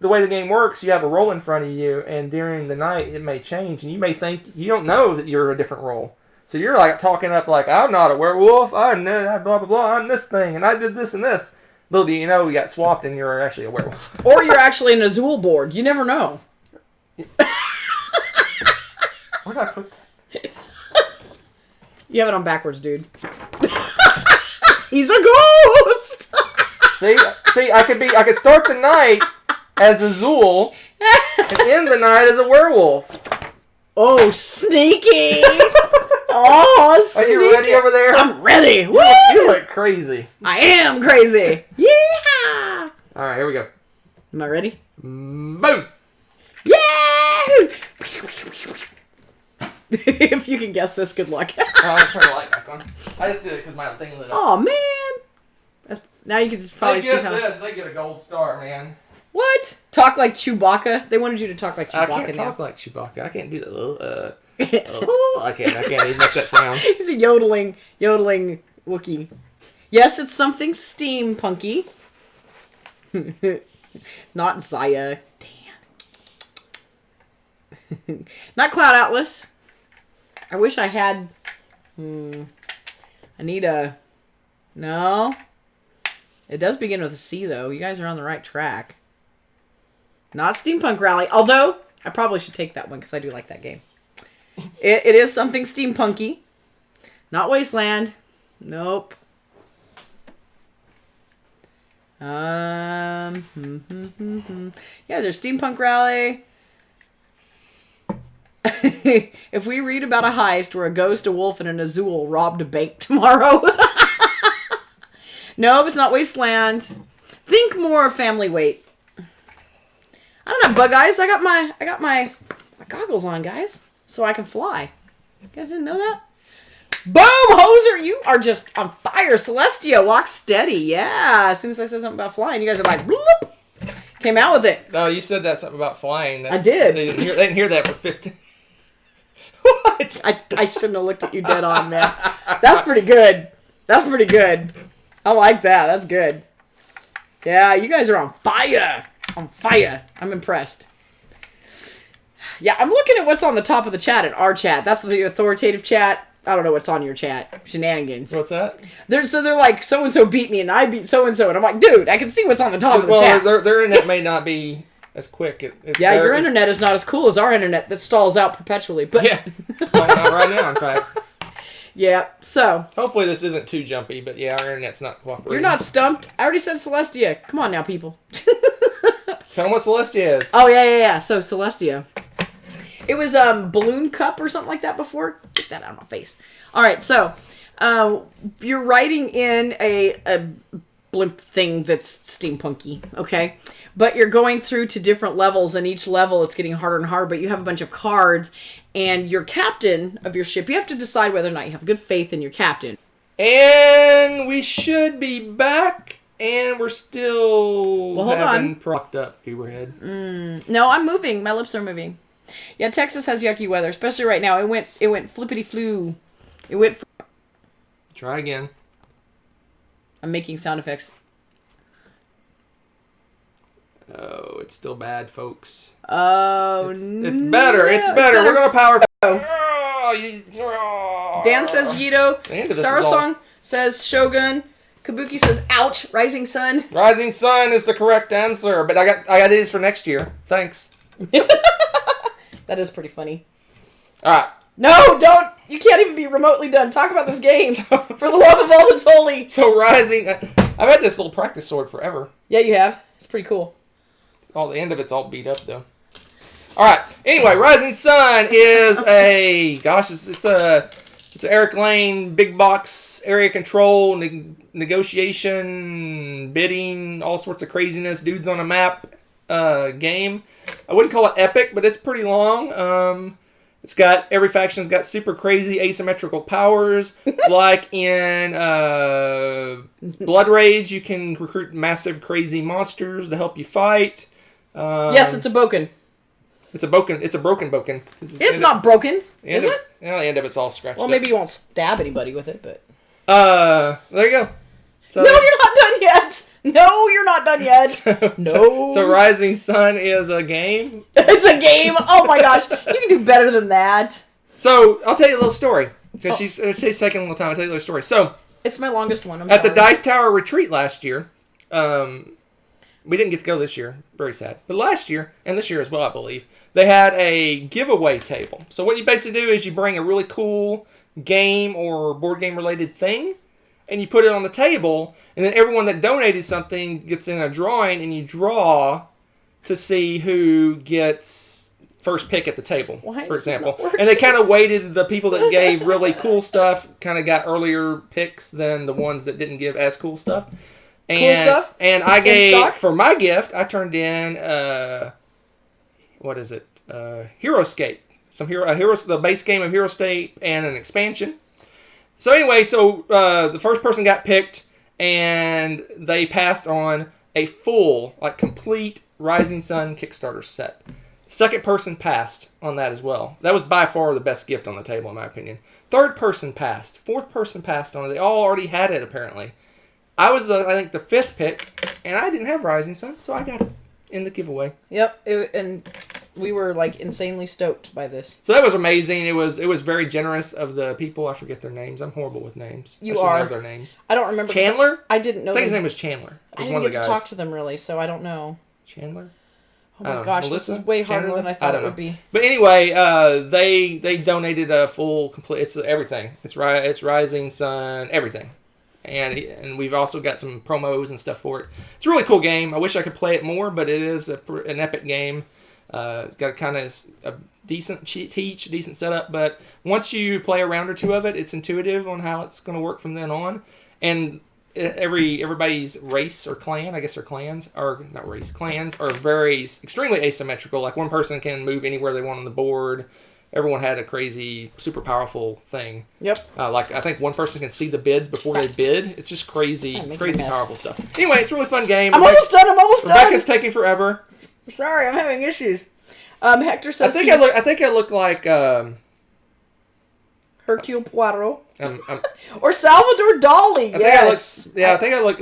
the way the game works, you have a role in front of you, and during the night it may change, and you may think you don't know that you're a different role. So you're like talking up like, I'm not a werewolf, I'm blah blah blah, I'm this thing, and I did this and this. Little do you know, you got swapped and you're actually a werewolf. Or you're actually an Azul board. You never know. Where did I put that? You have it on backwards, dude. He's a ghost! See, I could start the night as Azul and end the night as a werewolf. Oh, sneaky! Oh, sneaky! Are you ready over there? I'm ready! Woo! You look crazy. I am crazy! Yeah! Alright, here we go. Am I ready? Boom! Yeah! If you can guess this, good luck. I'll turn the light back on. I just did it because my thing lit up. Oh man! Now you can just probably see how. They get a gold star, man. What? Talk like Chewbacca? They wanted you to talk like Chewbacca. I can't now. talk like Chewbacca. I can't do the I can't even make that sound. He's a yodeling Wookiee. Yes, it's something steampunky. Not Zaya. Damn. Not Cloud Atlas. I wish I had... I need a... No. It does begin with a C, though. You guys are on the right track. Not Steampunk Rally. Although, I probably should take that one, because I do like that game. It is something steampunky. Not Wasteland. Nope. Yeah, there's Steampunk Rally. If we read about a heist where a ghost, a wolf, and an Azul robbed a bank tomorrow. Nope, it's not Wasteland. Think more family weight. I don't have bug eyes. I got my goggles on, guys, so I can fly. You guys didn't know that? Boom, Hoser! You are just on fire. Celestia, walk steady. Yeah. As soon as I said something about flying, you guys are like, bloop. Came out with it. No, you said that something about flying. I did. They didn't hear that for 15. What? I shouldn't have looked at you dead on, man. That's pretty good. That's pretty good. I like that. That's good. Yeah, you guys are on fire. On fire. I'm impressed. Yeah, I'm looking at what's on the top of the chat in our chat. That's the authoritative chat. I don't know what's on your chat. Shenanigans. What's that? They're like, so-and-so beat me, and I beat so-and-so. And I'm like, dude, I can see what's on the top of the chat. Their internet may not be as quick. Yeah, your internet is not as cool as our internet that stalls out perpetually. But yeah, it's not right now, in fact. Yeah, so. Hopefully this isn't too jumpy, but yeah, our internet's not cooperating. You're not stumped. I already said Celestia. Come on now, people. Tell them what Celestia is. Oh, yeah. So, Celestia. It was Balloon Cup or something like that before. Get that out of my face. All right, so you're writing in a blimp thing that's steampunky, okay? But you're going through to different levels, and each level it's getting harder and harder, but you have a bunch of cards, and your captain of your ship, you have to decide whether or not you have good faith in your captain. And we should be back, and we're still having propped up overhead. No, I'm moving. My lips are moving. Yeah, Texas has yucky weather, especially right now. It went flippity flu. It went. Try again. I'm making sound effects. Oh, it's still bad, folks. Oh, it's better. It's better. We're gonna power. Dan says Yito. Sarasong says Shogun. Kabuki says ouch. Rising Sun. Rising Sun is the correct answer, but I got ideas for next year. Thanks. That is pretty funny. All right. No, don't. You can't even be remotely done. Talk about this game. For the love of all that's holy. So Rising... I've had this little practice sword forever. Yeah, you have. It's pretty cool. The end of it's all beat up, though. Alright, anyway, Rising Sun is a... Gosh, it's an Eric Lane, big box, area control, negotiation, bidding, all sorts of craziness, dudes on a map game. I wouldn't call it epic, but it's pretty long. Every faction's got super crazy asymmetrical powers. Like in Blood Rage, you can recruit massive crazy monsters to help you fight. Yes, it's a Boken. It's a broken Boken. It's not broken, is it? The end of it's all scratched up. Well, maybe you won't stab anybody with it, but... There you go. So, no, you're not done yet! No, you're not done yet! So Rising Sun is a game? It's a game? Oh my gosh, you can do better than that. So, I'll tell you a little story. So she's taking a little time. I'll tell you a little story. So... It's my longest one, At the Dice Tower retreat last year, we didn't get to go this year. Very sad. But last year, and this year as well, I believe, they had a giveaway table. So what you basically do is you bring a really cool game or board game related thing, and you put it on the table, and then everyone that donated something gets in a drawing, and you draw to see who gets first pick at the table, for example. And they kind of weighted the people that gave really cool stuff, kind of got earlier picks than the ones that didn't give as cool stuff. And I gave, for my gift, I turned in, what is it? Heroscape. The base game of Heroscape and an expansion. So anyway, the first person got picked, and they passed on a full, complete Rising Sun Kickstarter set. Second person passed on that as well. That was by far the best gift on the table, in my opinion. Third person passed. Fourth person passed on it. They all already had it, apparently. I was, the fifth pick, and I didn't have Rising Sun, so I got it in the giveaway. Yep, and we were, insanely stoked by this. So that was amazing. It was very generous of the people. I forget their names. I'm horrible with names. You are. I should know their names. I don't remember. Chandler? I didn't know. I think his name was Chandler. I didn't get to talk to them, really, so I don't know. Chandler? Oh my gosh, this is way harder than I thought it would be. But anyway, they donated a full complete. It's everything. It's Rising Sun, everything, and we've also got some promos and stuff for it. It's a really cool game. I wish I could play it more, but it is an epic game. It's got kind of a decent teach, decent setup, but once you play a round or two of it, it's intuitive on how it's going to work from then on, and everybody's race or clan, I guess they're clans, or not race, clans are extremely asymmetrical. Like one person can move anywhere they want on the board. Everyone had a crazy, super powerful thing. Yep. I think one person can see the bids before they bid. It's just crazy powerful stuff. Anyway, it's a really fun game. I'm almost done. Rebecca's taking forever. Sorry, I'm having issues. Hector says I think I look like Hercule Poirot. Or Salvador Dali, yes. I think I look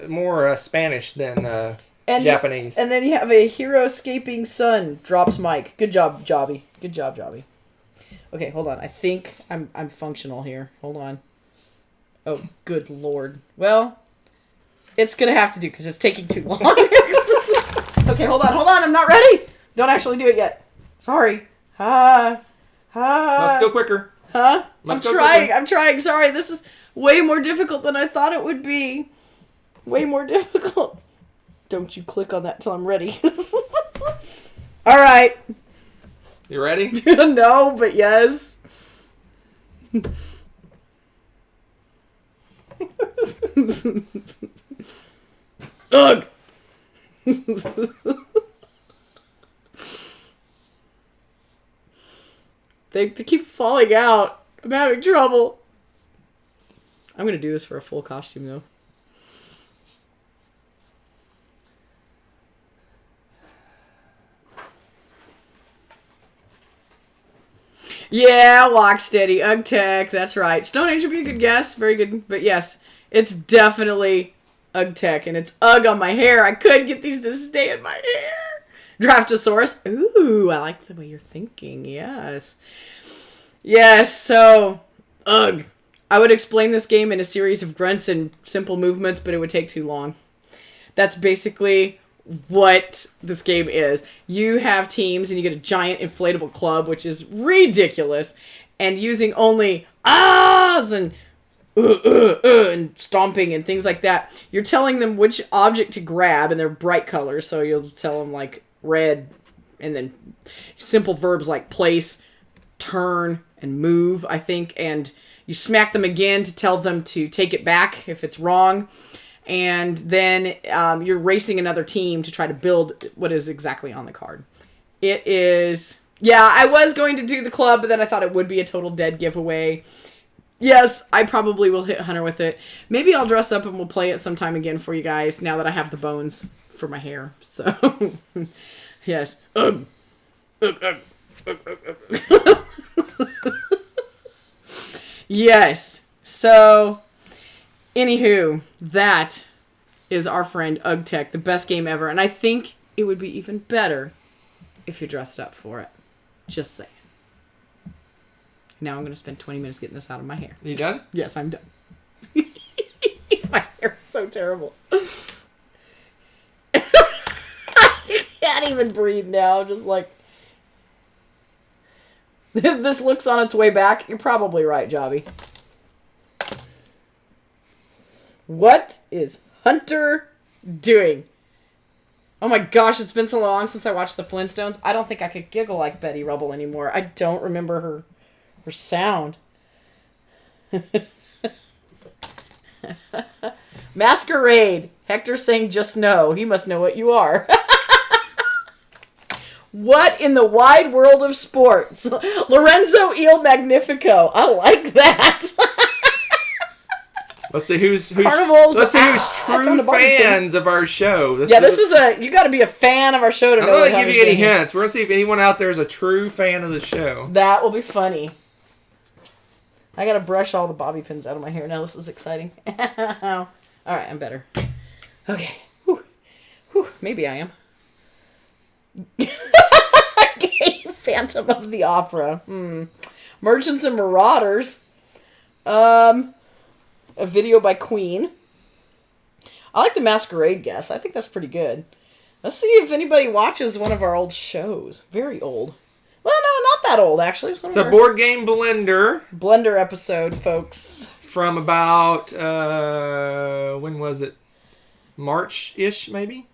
more Spanish than Japanese. And then you have a hero-escaping son, drops mic. Good job, Jobby. Okay, hold on. I think I'm functional here. Hold on. Oh, good lord. Well, it's going to have to do because it's taking too long. Okay, hold on. I'm not ready. Don't actually do it yet. Sorry. Let's go quicker. Huh? I'm trying. Sorry, this is way more difficult than I thought it would be. Way more difficult. Don't you click on that till I'm ready. All right. You ready? No, but yes. Ugh. They keep falling out. I'm having trouble. I'm going to do this for a full costume, though. Yeah, walk steady. Ugg Tech. That's right. Stone Age would be a good guess. Very good. But yes, it's definitely Ugg Tech. And it's Ugg on my hair. I could get these to stay in my hair. Draftosaurus. Ooh, I like the way you're thinking. Yes. Yes, so, ugh. I would explain this game in a series of grunts and simple movements, but it would take too long. That's basically what this game is. You have teams and you get a giant inflatable club, which is ridiculous. And using only ahs and and stomping and things like that, you're telling them which object to grab, and they're bright colors, so you'll tell them like red, and then simple verbs like place, turn, and move, I think, and you smack them again to tell them to take it back if it's wrong, and then you're racing another team to try to build what is exactly on the card. It is... Yeah, I was going to do the club, but then I thought it would be a total dead giveaway. Yes, I probably will hit Hunter with it. Maybe I'll dress up and we'll play it sometime again for you guys, now that I have the bones for my hair. So, yes. Yes. So, anywho, that is our friend UgTech, the best game ever. And I think it would be even better if you dressed up for it. Just saying. Now I'm going to spend 20 minutes getting this out of my hair. You done? Yes, I'm done. My hair's so terrible. I can't even breathe now. I'm just like... This looks on its way back. You're probably right, Jobby. What is Hunter doing? Oh my gosh, it's been so long since I watched the Flintstones. I don't think I could giggle like Betty Rubble anymore. I don't remember her sound. Masquerade. Hector saying just no. He must know what you are. What in the wide world of sports? Lorenzo Il Magnifico. I like that. Let's see who's Carnivals. Let's see who's true fans of our show. This is you got to be a fan of our show to know. I'm not gonna give you any hints. We're gonna see if anyone out there is a true fan of the show. That will be funny. I gotta brush all the bobby pins out of my hair now. This is exciting. All right, I'm better. Okay. Whew. Whew. Maybe I am. Phantom of the Opera. Merchants and Marauders. A video by Queen. I like the Masquerade guess. I think that's pretty good. Let's see if anybody watches one of our old shows. Very old. Well, no, not that old, actually. It's a board game Blender episode, folks. From about, when was it? March-ish, maybe?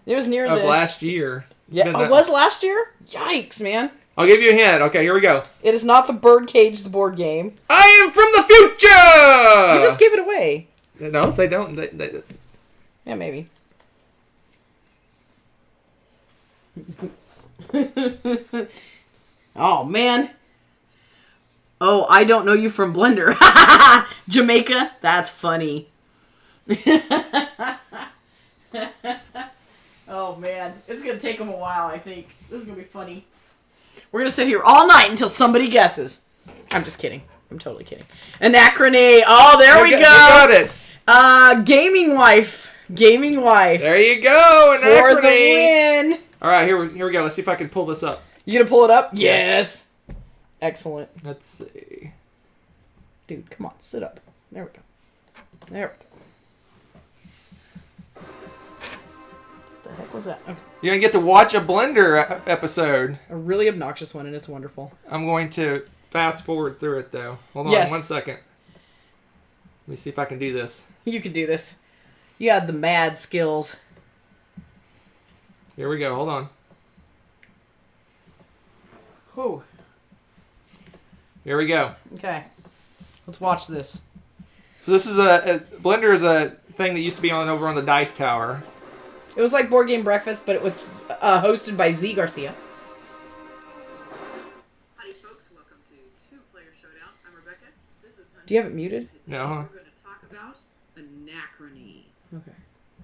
It was near of last year. Yeah, it was last year? Yikes, man. I'll give you a hint. Okay, here we go. It is not the Birdcage, the board game. I am from the future! You just gave it away. No, they don't. They... Yeah, maybe. Oh, man. Oh, I don't know you from Blender. Jamaica? That's funny. Oh, man. It's going to take them a while, I think. This is going to be funny. We're going to sit here all night until somebody guesses. I'm just kidding. I'm totally kidding. Anachrony. Oh, there we go. You got it. Gaming Wife. Gaming Wife. There you go. Anachrony. For the win. All right, here we go. Let's see if I can pull this up. You going to pull it up? Yes. Excellent. Let's see. Dude, come on. Sit up. There we go. There we go. What the heck was that? Okay. You're going to get to watch a Blender episode. A really obnoxious one, and it's wonderful. I'm going to fast forward through it, though. Hold on 1 second. Let me see if I can do this. You can do this. You had the mad skills. Here we go. Hold on. Whew. Here we go. Okay. Let's watch this. So this is Blender is a thing that used to be over on the Dice Tower. It was like Board Game Breakfast, but it was hosted by Z Garcia. Howdy, folks. Welcome to Two-Player Showdown. I'm Rebecca. This is Hunter. Do you have it muted? No. We're going to talk about Anachrony. Okay.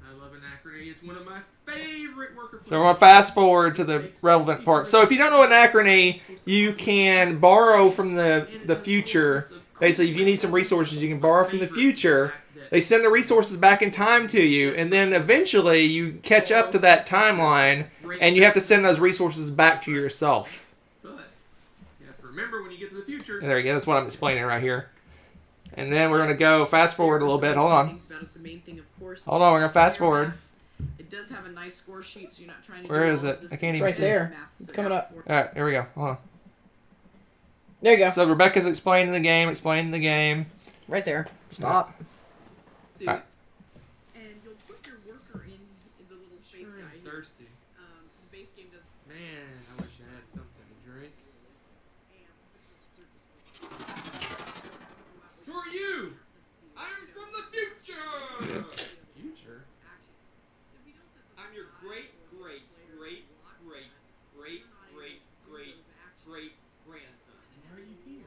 I love Anachrony. It's one of my favorite worker placements. So we're going to fast forward to the relevant part. So if you don't know Anachrony, you can borrow from the future. Basically, if you need some resources, you can borrow from the future. They send the resources back in time to you, and then eventually you catch up to that timeline, and you have to send those resources back to yourself. But you have to remember when you get to the future. There you go. That's what I'm explaining right here. And then we're going to go fast forward a little bit. Hold on. Hold on. We're going to fast forward. does have a nice score sheet, so you're not trying to. Where do is all it? of this I can't even Right see. there. math It's set coming out up. for you. All right, here we go. Hold on. There you go. So Rebecca's explaining the game. Right there. Stop. Dudes. Alright. And you'll put your worker in the little space guy. Here. Thirsty. The base game does. Man, I wish I had something to drink. Who are you? I'm from the future! Future? I'm your great, great, great, great, great, great, great, great grandson. Why are you here?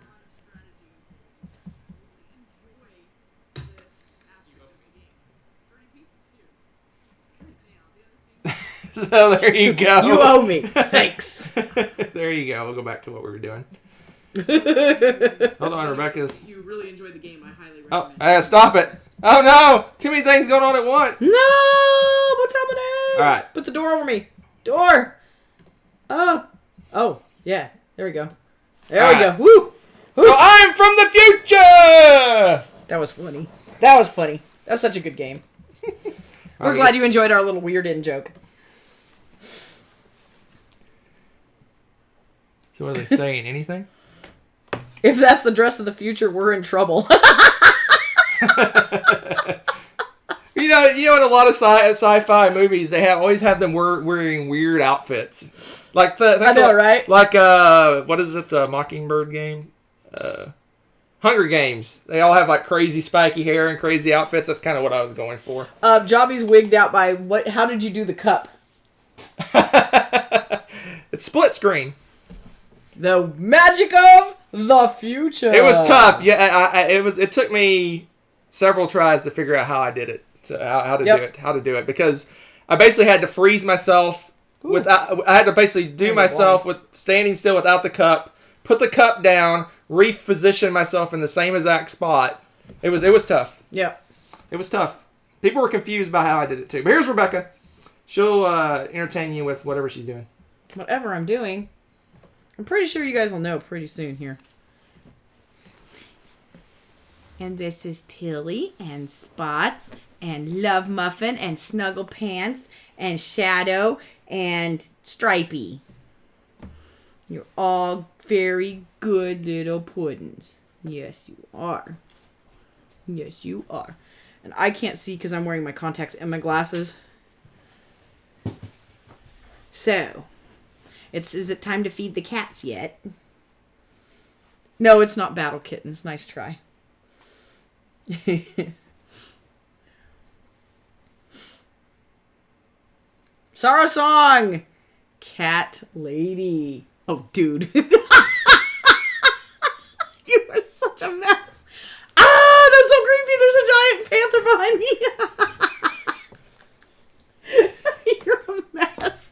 So there you go. You owe me. Thanks. There you go. We'll go back to what we were doing. No! Hold on, Rebecca's. You really enjoyed the game. I highly Oh, recommend. stop it! Oh no! Too many things going on at once. What's happening? All right. Put the door over me. Door. Oh. Yeah. There we go. There we All go. right. Woo. So I'm from the future. That was funny. That was funny. That's such a good game. We're glad you enjoyed our little weird in joke. So what are they saying? Anything? If that's the dress of the future, we're in trouble. You know, in a lot of sci-fi movies, they always have them wearing weird outfits. Like I know, right? Like what is it? The Mockingbird game, Hunger Games. They all have like crazy spiky hair and crazy outfits. That's kind of what I was going for. Jobby's wigged out by what? How did you do the cup? It's split screen. The magic of the future. It was tough. Yeah, it took me several tries to figure out how I did it. So how to do it because I basically had to freeze myself I had to basically do myself with standing still without the cup, put the cup down, reposition myself in the same exact spot. It was tough. Yeah. It was tough. People were confused by how I did it too. But here's Rebecca. She'll entertain you with whatever she's doing. Whatever I'm doing. I'm pretty sure you guys will know pretty soon here. And this is Tilly and Spots and Love Muffin and Snuggle Pants and Shadow and Stripey. You're all very good little puddins. Yes, you are. Yes, you are. And I can't see because I'm wearing my contacts and my glasses. So, is it time to feed the cats yet? No, it's not Battle Kittens. Nice try. Sarah Song! Cat Lady. Oh, dude. You are such a mess. Ah, that's so creepy. There's a giant panther behind me. You're a mess.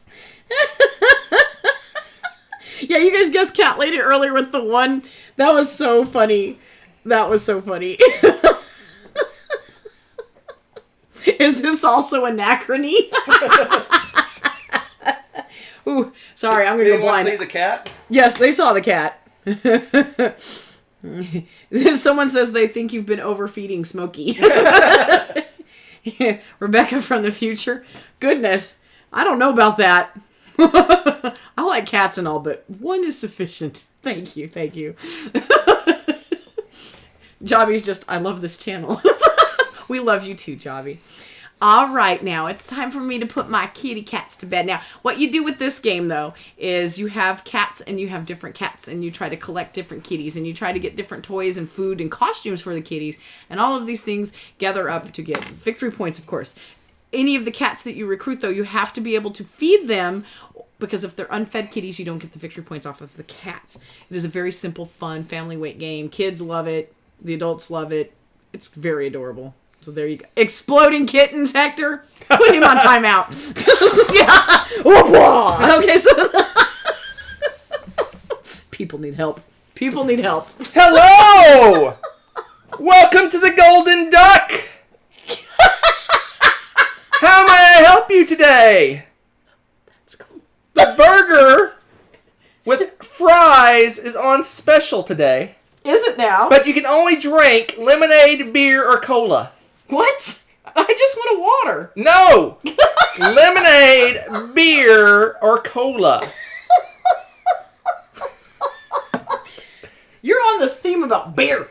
Yeah, you guys guessed Cat Lady earlier with the one. That was so funny. That was so funny. Is this also Anachrony? Ooh, sorry, I'm gonna go blind. See the cat? Yes, they saw the cat. Someone says they think you've been overfeeding Smokey. Rebecca from the future. Goodness, I don't know about that. I like cats and all, but one is sufficient. Thank you. Jobby's just, I love this channel. We love you too, Jobby. All right, now it's time for me to put my kitty cats to bed. Now, what you do with this game, though, is you have cats and you have different cats and you try to collect different kitties and you try to get different toys and food and costumes for the kitties. And all of these things gather up to get victory points, of course. Any of the cats that you recruit, though, you have to be able to feed them because if they're unfed kitties, you don't get the victory points off of the cats. It is a very simple, fun, family weight game. Kids love it. The adults love it. It's very adorable. So there you go. Exploding kittens, Hector. Put him on timeout. Yeah. Okay, so people need help. Hello! Welcome to the Golden Duck! How may I help you today? That's cool. The burger with fries is on special today. Is it now? But you can only drink lemonade, beer, or cola. What? I just want a water. No! Lemonade, beer, or cola. You're on this theme about beer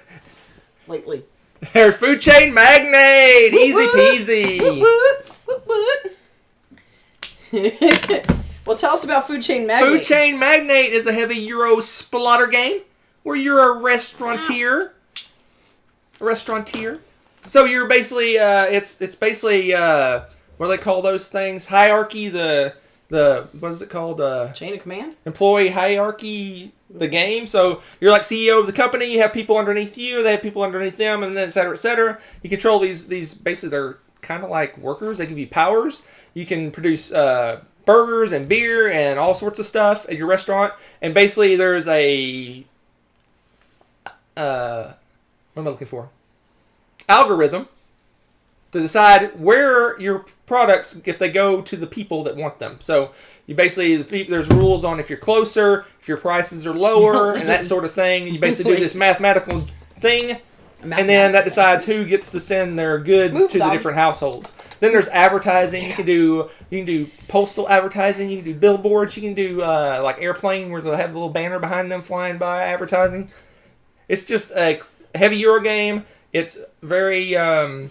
lately. There's Food Chain Magnate. Easy peasy. Well, tell us about Food Chain Magnate. Food Chain Magnate is a heavy Euro splatter game where you're a restaurateur. So you're basically, it's basically, what do they call those things? Hierarchy, the what is it called? Chain of command? Employee hierarchy, the game. So you're like CEO of the company. You have people underneath you. They have people underneath them, and then et cetera, et cetera. You control these basically, they're kind of like workers. They give you powers. You can produce burgers and beer and all sorts of stuff at your restaurant. And basically there's a, what am I looking for? Algorithm to decide where your products, if they go to the people that want them. So you basically, there's rules on if you're closer, if your prices are lower, and that sort of thing. You basically do this mathematical thing, and then that decides who gets to send their goods to the different households. Then there's advertising. You can do postal advertising. You can do billboards. You can do like airplane where they'll have a little banner behind them flying by advertising. It's just a heavy Euro game. It's very, I don't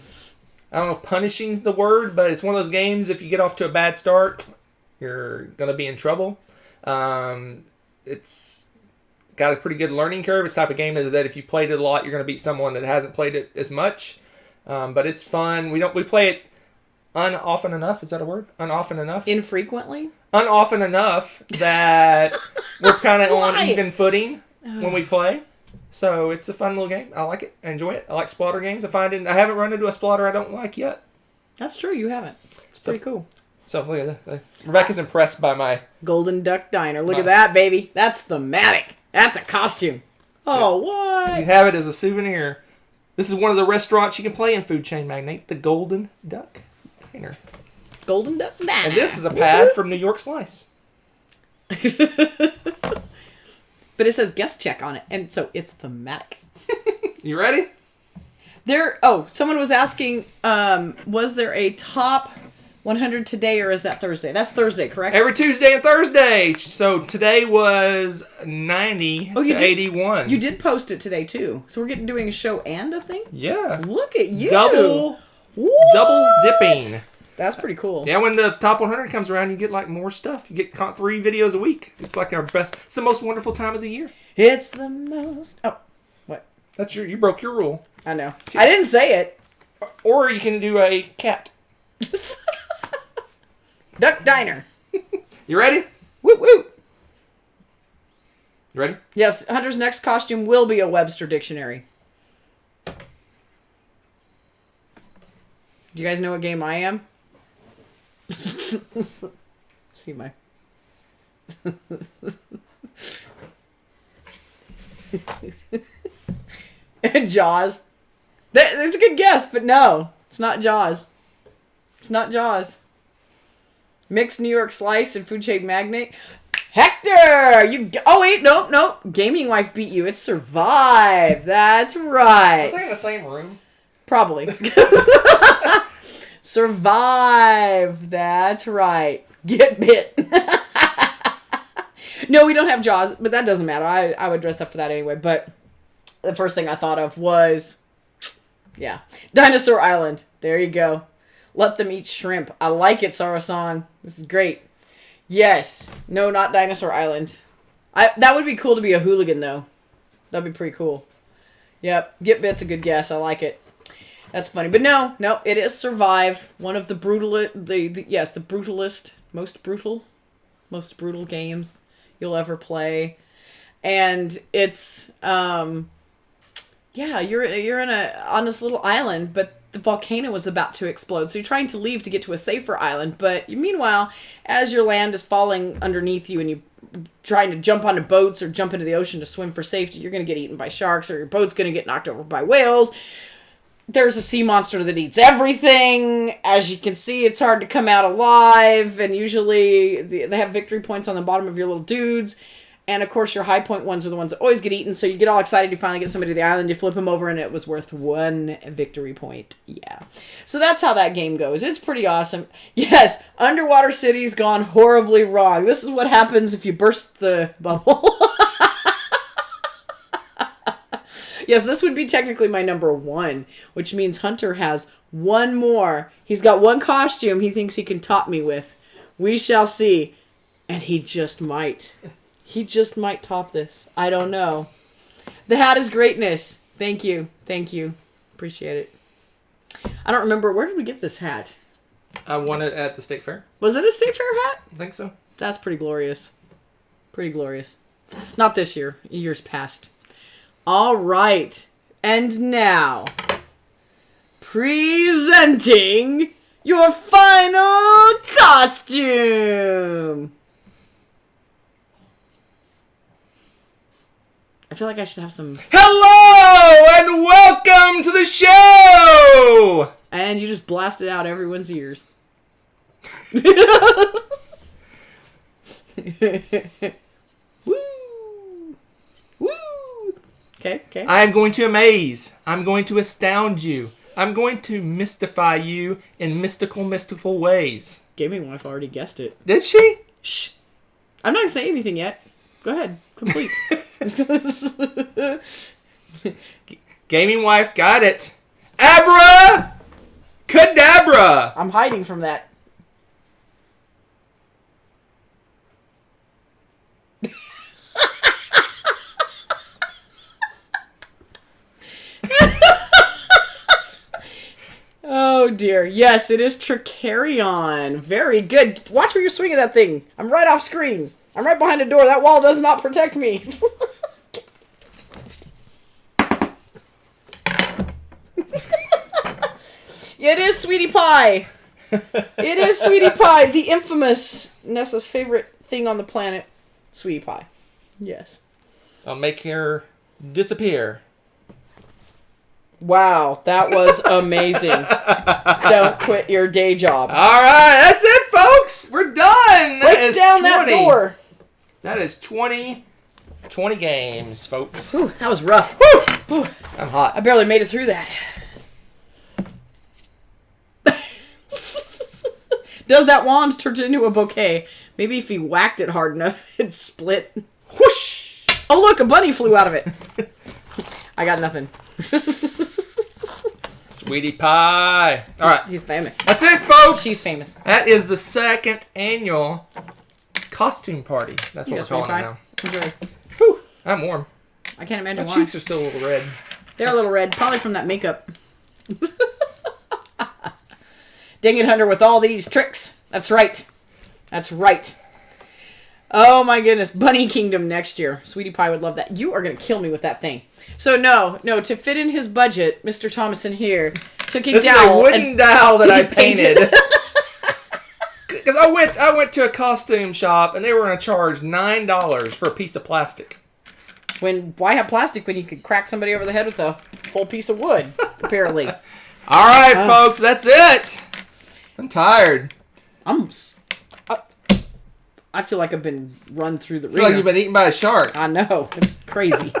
know if punishing is the word, but it's one of those games, if you get off to a bad start, you're going to be in trouble. It's got a pretty good learning curve. It's the type of game that if you played it a lot, you're going to beat someone that hasn't played it as much. But it's fun. We play it unoften enough. Is that a word? Unoften enough? Infrequently? Unoften enough that we're kind of on even footing when we play. So it's a fun little game. I like it. I enjoy it. I like splatter games. I haven't run into a splatter I don't like yet. That's true. You haven't. It's pretty cool. So look at that. Rebecca's impressed by my Golden Duck Diner. Look at that, baby. That's thematic. That's a costume. Oh, what? You have it as a souvenir. This is one of the restaurants you can play in Food Chain Magnate, the Golden Duck Diner. Golden Duck Diner. And this is a pad from New York Slice. But it says guest check on it, and so it's thematic. You ready? Someone was asking, was there a top 100 today, or is that Thursday? That's Thursday, correct? Every Tuesday and Thursday. So today was 90 to 81. You did post it today, too. So we're doing a show and a thing? Yeah. Look at you. Double dipping. That's pretty cool. Yeah, when the top 100 comes around, you get like more stuff. You get 3 videos a week. It's like our best. It's the most wonderful time of the year. It's the most. Oh, what? That's you broke your rule. I know. I didn't say it. Or you can do a cat. Duck Diner. You ready? Woo woo. You ready? Yes, Hunter's next costume will be a Webster dictionary. Do you guys know what game I am? See my... Jaws. That's a good guess, but no. It's not Jaws. It's not Jaws. Mixed New York Slice and Food Chain Magnate. Hector! Oh, wait, no. Gaming Wife beat you. It's Survive. That's right. Are they in the same room? Probably. Survive. That's right. Get bit. No, we don't have Jaws, but that doesn't matter. I would dress up for that anyway. But the first thing I thought of was, yeah, Dinosaur Island. There you go. Let them eat shrimp. I like it, Sarah-san. This is great. Yes. No, not Dinosaur Island. That would be cool to be a hooligan, though. That'd be pretty cool. Yep. Get Bit's a good guess. I like it. That's funny. But no, it is Survive. One of the the brutalist, most brutal games you'll ever play. And it's, you're on this little island, but the volcano is about to explode. So you're trying to leave to get to a safer island. But meanwhile, as your land is falling underneath you and you're trying to jump onto boats or jump into the ocean to swim for safety, you're going to get eaten by sharks, or your boat's going to get knocked over by whales. There's a sea monster that eats everything. As you can see, it's hard to come out alive. And usually they have victory points on the bottom of your little dudes. And of course, your high point ones are the ones that always get eaten. So you get all excited, you finally get somebody to the island, you flip them over, and it was worth 1 victory point. Yeah. So that's how that game goes. It's pretty awesome. Yes, Underwater City's gone horribly wrong. This is what happens if you burst the bubble. Yes, this would be technically my number 1, which means Hunter has 1 more. He's got 1 costume he thinks he can top me with. We shall see. And he just might. He just might top this. I don't know. The hat is greatness. Thank you. Thank you. Appreciate it. I don't remember. Where did we get this hat? I won it at the state fair. Was it a state fair hat? I think so. That's pretty glorious. Pretty glorious. Not this year. Years past. All right. And now, presenting your final costume. I feel like I should have some... Hello and welcome to the show! And you just blasted out everyone's ears. Woo! Woo! Okay. I am going to amaze. I'm going to astound you. I'm going to mystify you in mystical ways. Gaming Wife already guessed it. Did she? Shh. I'm not going to say anything yet. Go ahead. Complete. Gaming Wife got it. Abra! Cadabra! I'm hiding from that. Oh dear. Yes, it is Tricarion. Very good. Watch where you're swinging that thing. I'm right off screen. I'm right behind a door. That wall does not protect me. It is Sweetie Pie. It is Sweetie Pie, the infamous Nessa's favorite thing on the planet. Sweetie Pie. Yes. I'll make her disappear. Wow, that was amazing. Don't quit your day job. All right, that's it, folks. We're done. Break down that door. That is 20 games, folks. Whew, that was rough. Whew. I'm hot. I barely made it through that. Does that wand turn into a bouquet? Maybe if he whacked it hard enough, it'd split. Whoosh! Oh, look, a bunny flew out of it. I got nothing. Sweetie Pie. All right. He's famous. That's it, folks. She's famous. That is the second annual costume party. That's what we're calling it now. Enjoy. Whew, I'm warm. I can't imagine My why. cheeks are still a little red. They're a little red, probably from that makeup. Dang it, Hunter, with all these tricks. That's right. That's right. Oh my goodness. Bunny Kingdom next year. Sweetie Pie would love that. You are going to kill me with that thing. So no, to fit in his budget, Mr. Thomason here took a This dowel. is a wooden dowel that I painted. Because I went to a costume shop and they were going to charge $9 for a piece of plastic. Why have plastic when you could crack somebody over the head with a full piece of wood, apparently. All right, folks, that's it. I'm tired. I feel like I've been run through the It's like you've been eaten by a shark. I know. It's crazy.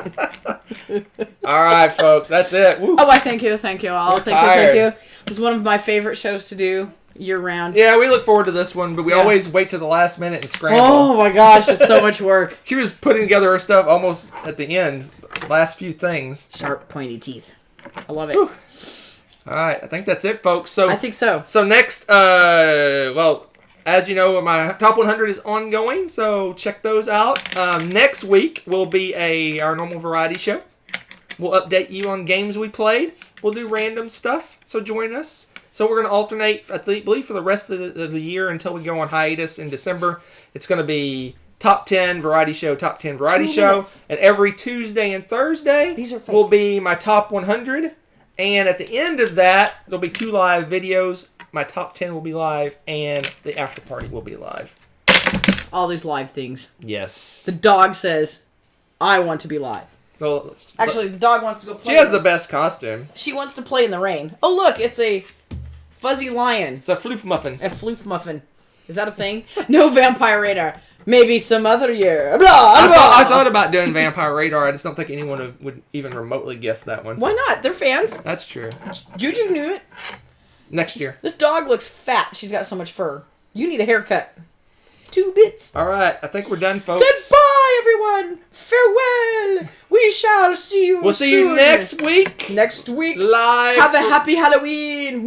All right, folks, that's it. Woo. Oh, I thank you. Thank you. Thank you. It was one of my favorite shows to do year-round. Yeah, we look forward to this one, but we always wait to the last minute and scramble. Oh, my gosh. It's so much work. She was putting together her stuff almost at the end. Last few things. Sharp, pointy teeth. I love it. Whew. All right, I think that's it, folks. So I think so. So next, well, as you know, my top 100 is ongoing, so check those out. Next week will be our normal variety show. We'll update you on games we played. We'll do random stuff, so join us. So we're going to alternate, I believe, for the rest of the year until we go on hiatus in December. It's going to be top 10 variety show, top 10 variety 2 show. minutes. And every Tuesday and Thursday These are fake. will be my top 100. And at the end of that, there'll be 2 live videos. My top 10 will be live, and the after party will be live. All these live things. Yes. The dog says, I want to be live. Well, Actually, the dog wants to go play. she has the best costume. She wants to play in the rain. Oh, look, it's a fuzzy lion. It's a floof muffin. A floof muffin. Is that a thing? No Vampire Radar. Maybe some other year. Blah, I blah. thought about doing Vampire Radar. I just don't think anyone would even remotely guess that one. Why not? They're fans. That's true. Juju knew it. Next year. This dog looks fat. She's got so much fur. You need a haircut. 2 bits. All right. I think we're done, folks. Goodbye, everyone. Farewell. We shall see you We'll see soon. you next week. Next week. Live. Have a happy Halloween.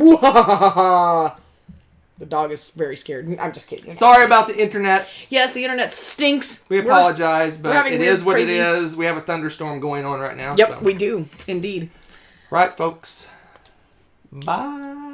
The dog is very scared. I'm just kidding. Sorry about the internet. Yes, the internet stinks. We apologize, but having it weird, is what crazy- it is. We have a thunderstorm going on right now. Yep, so. we do. Indeed. Right, folks. Bye.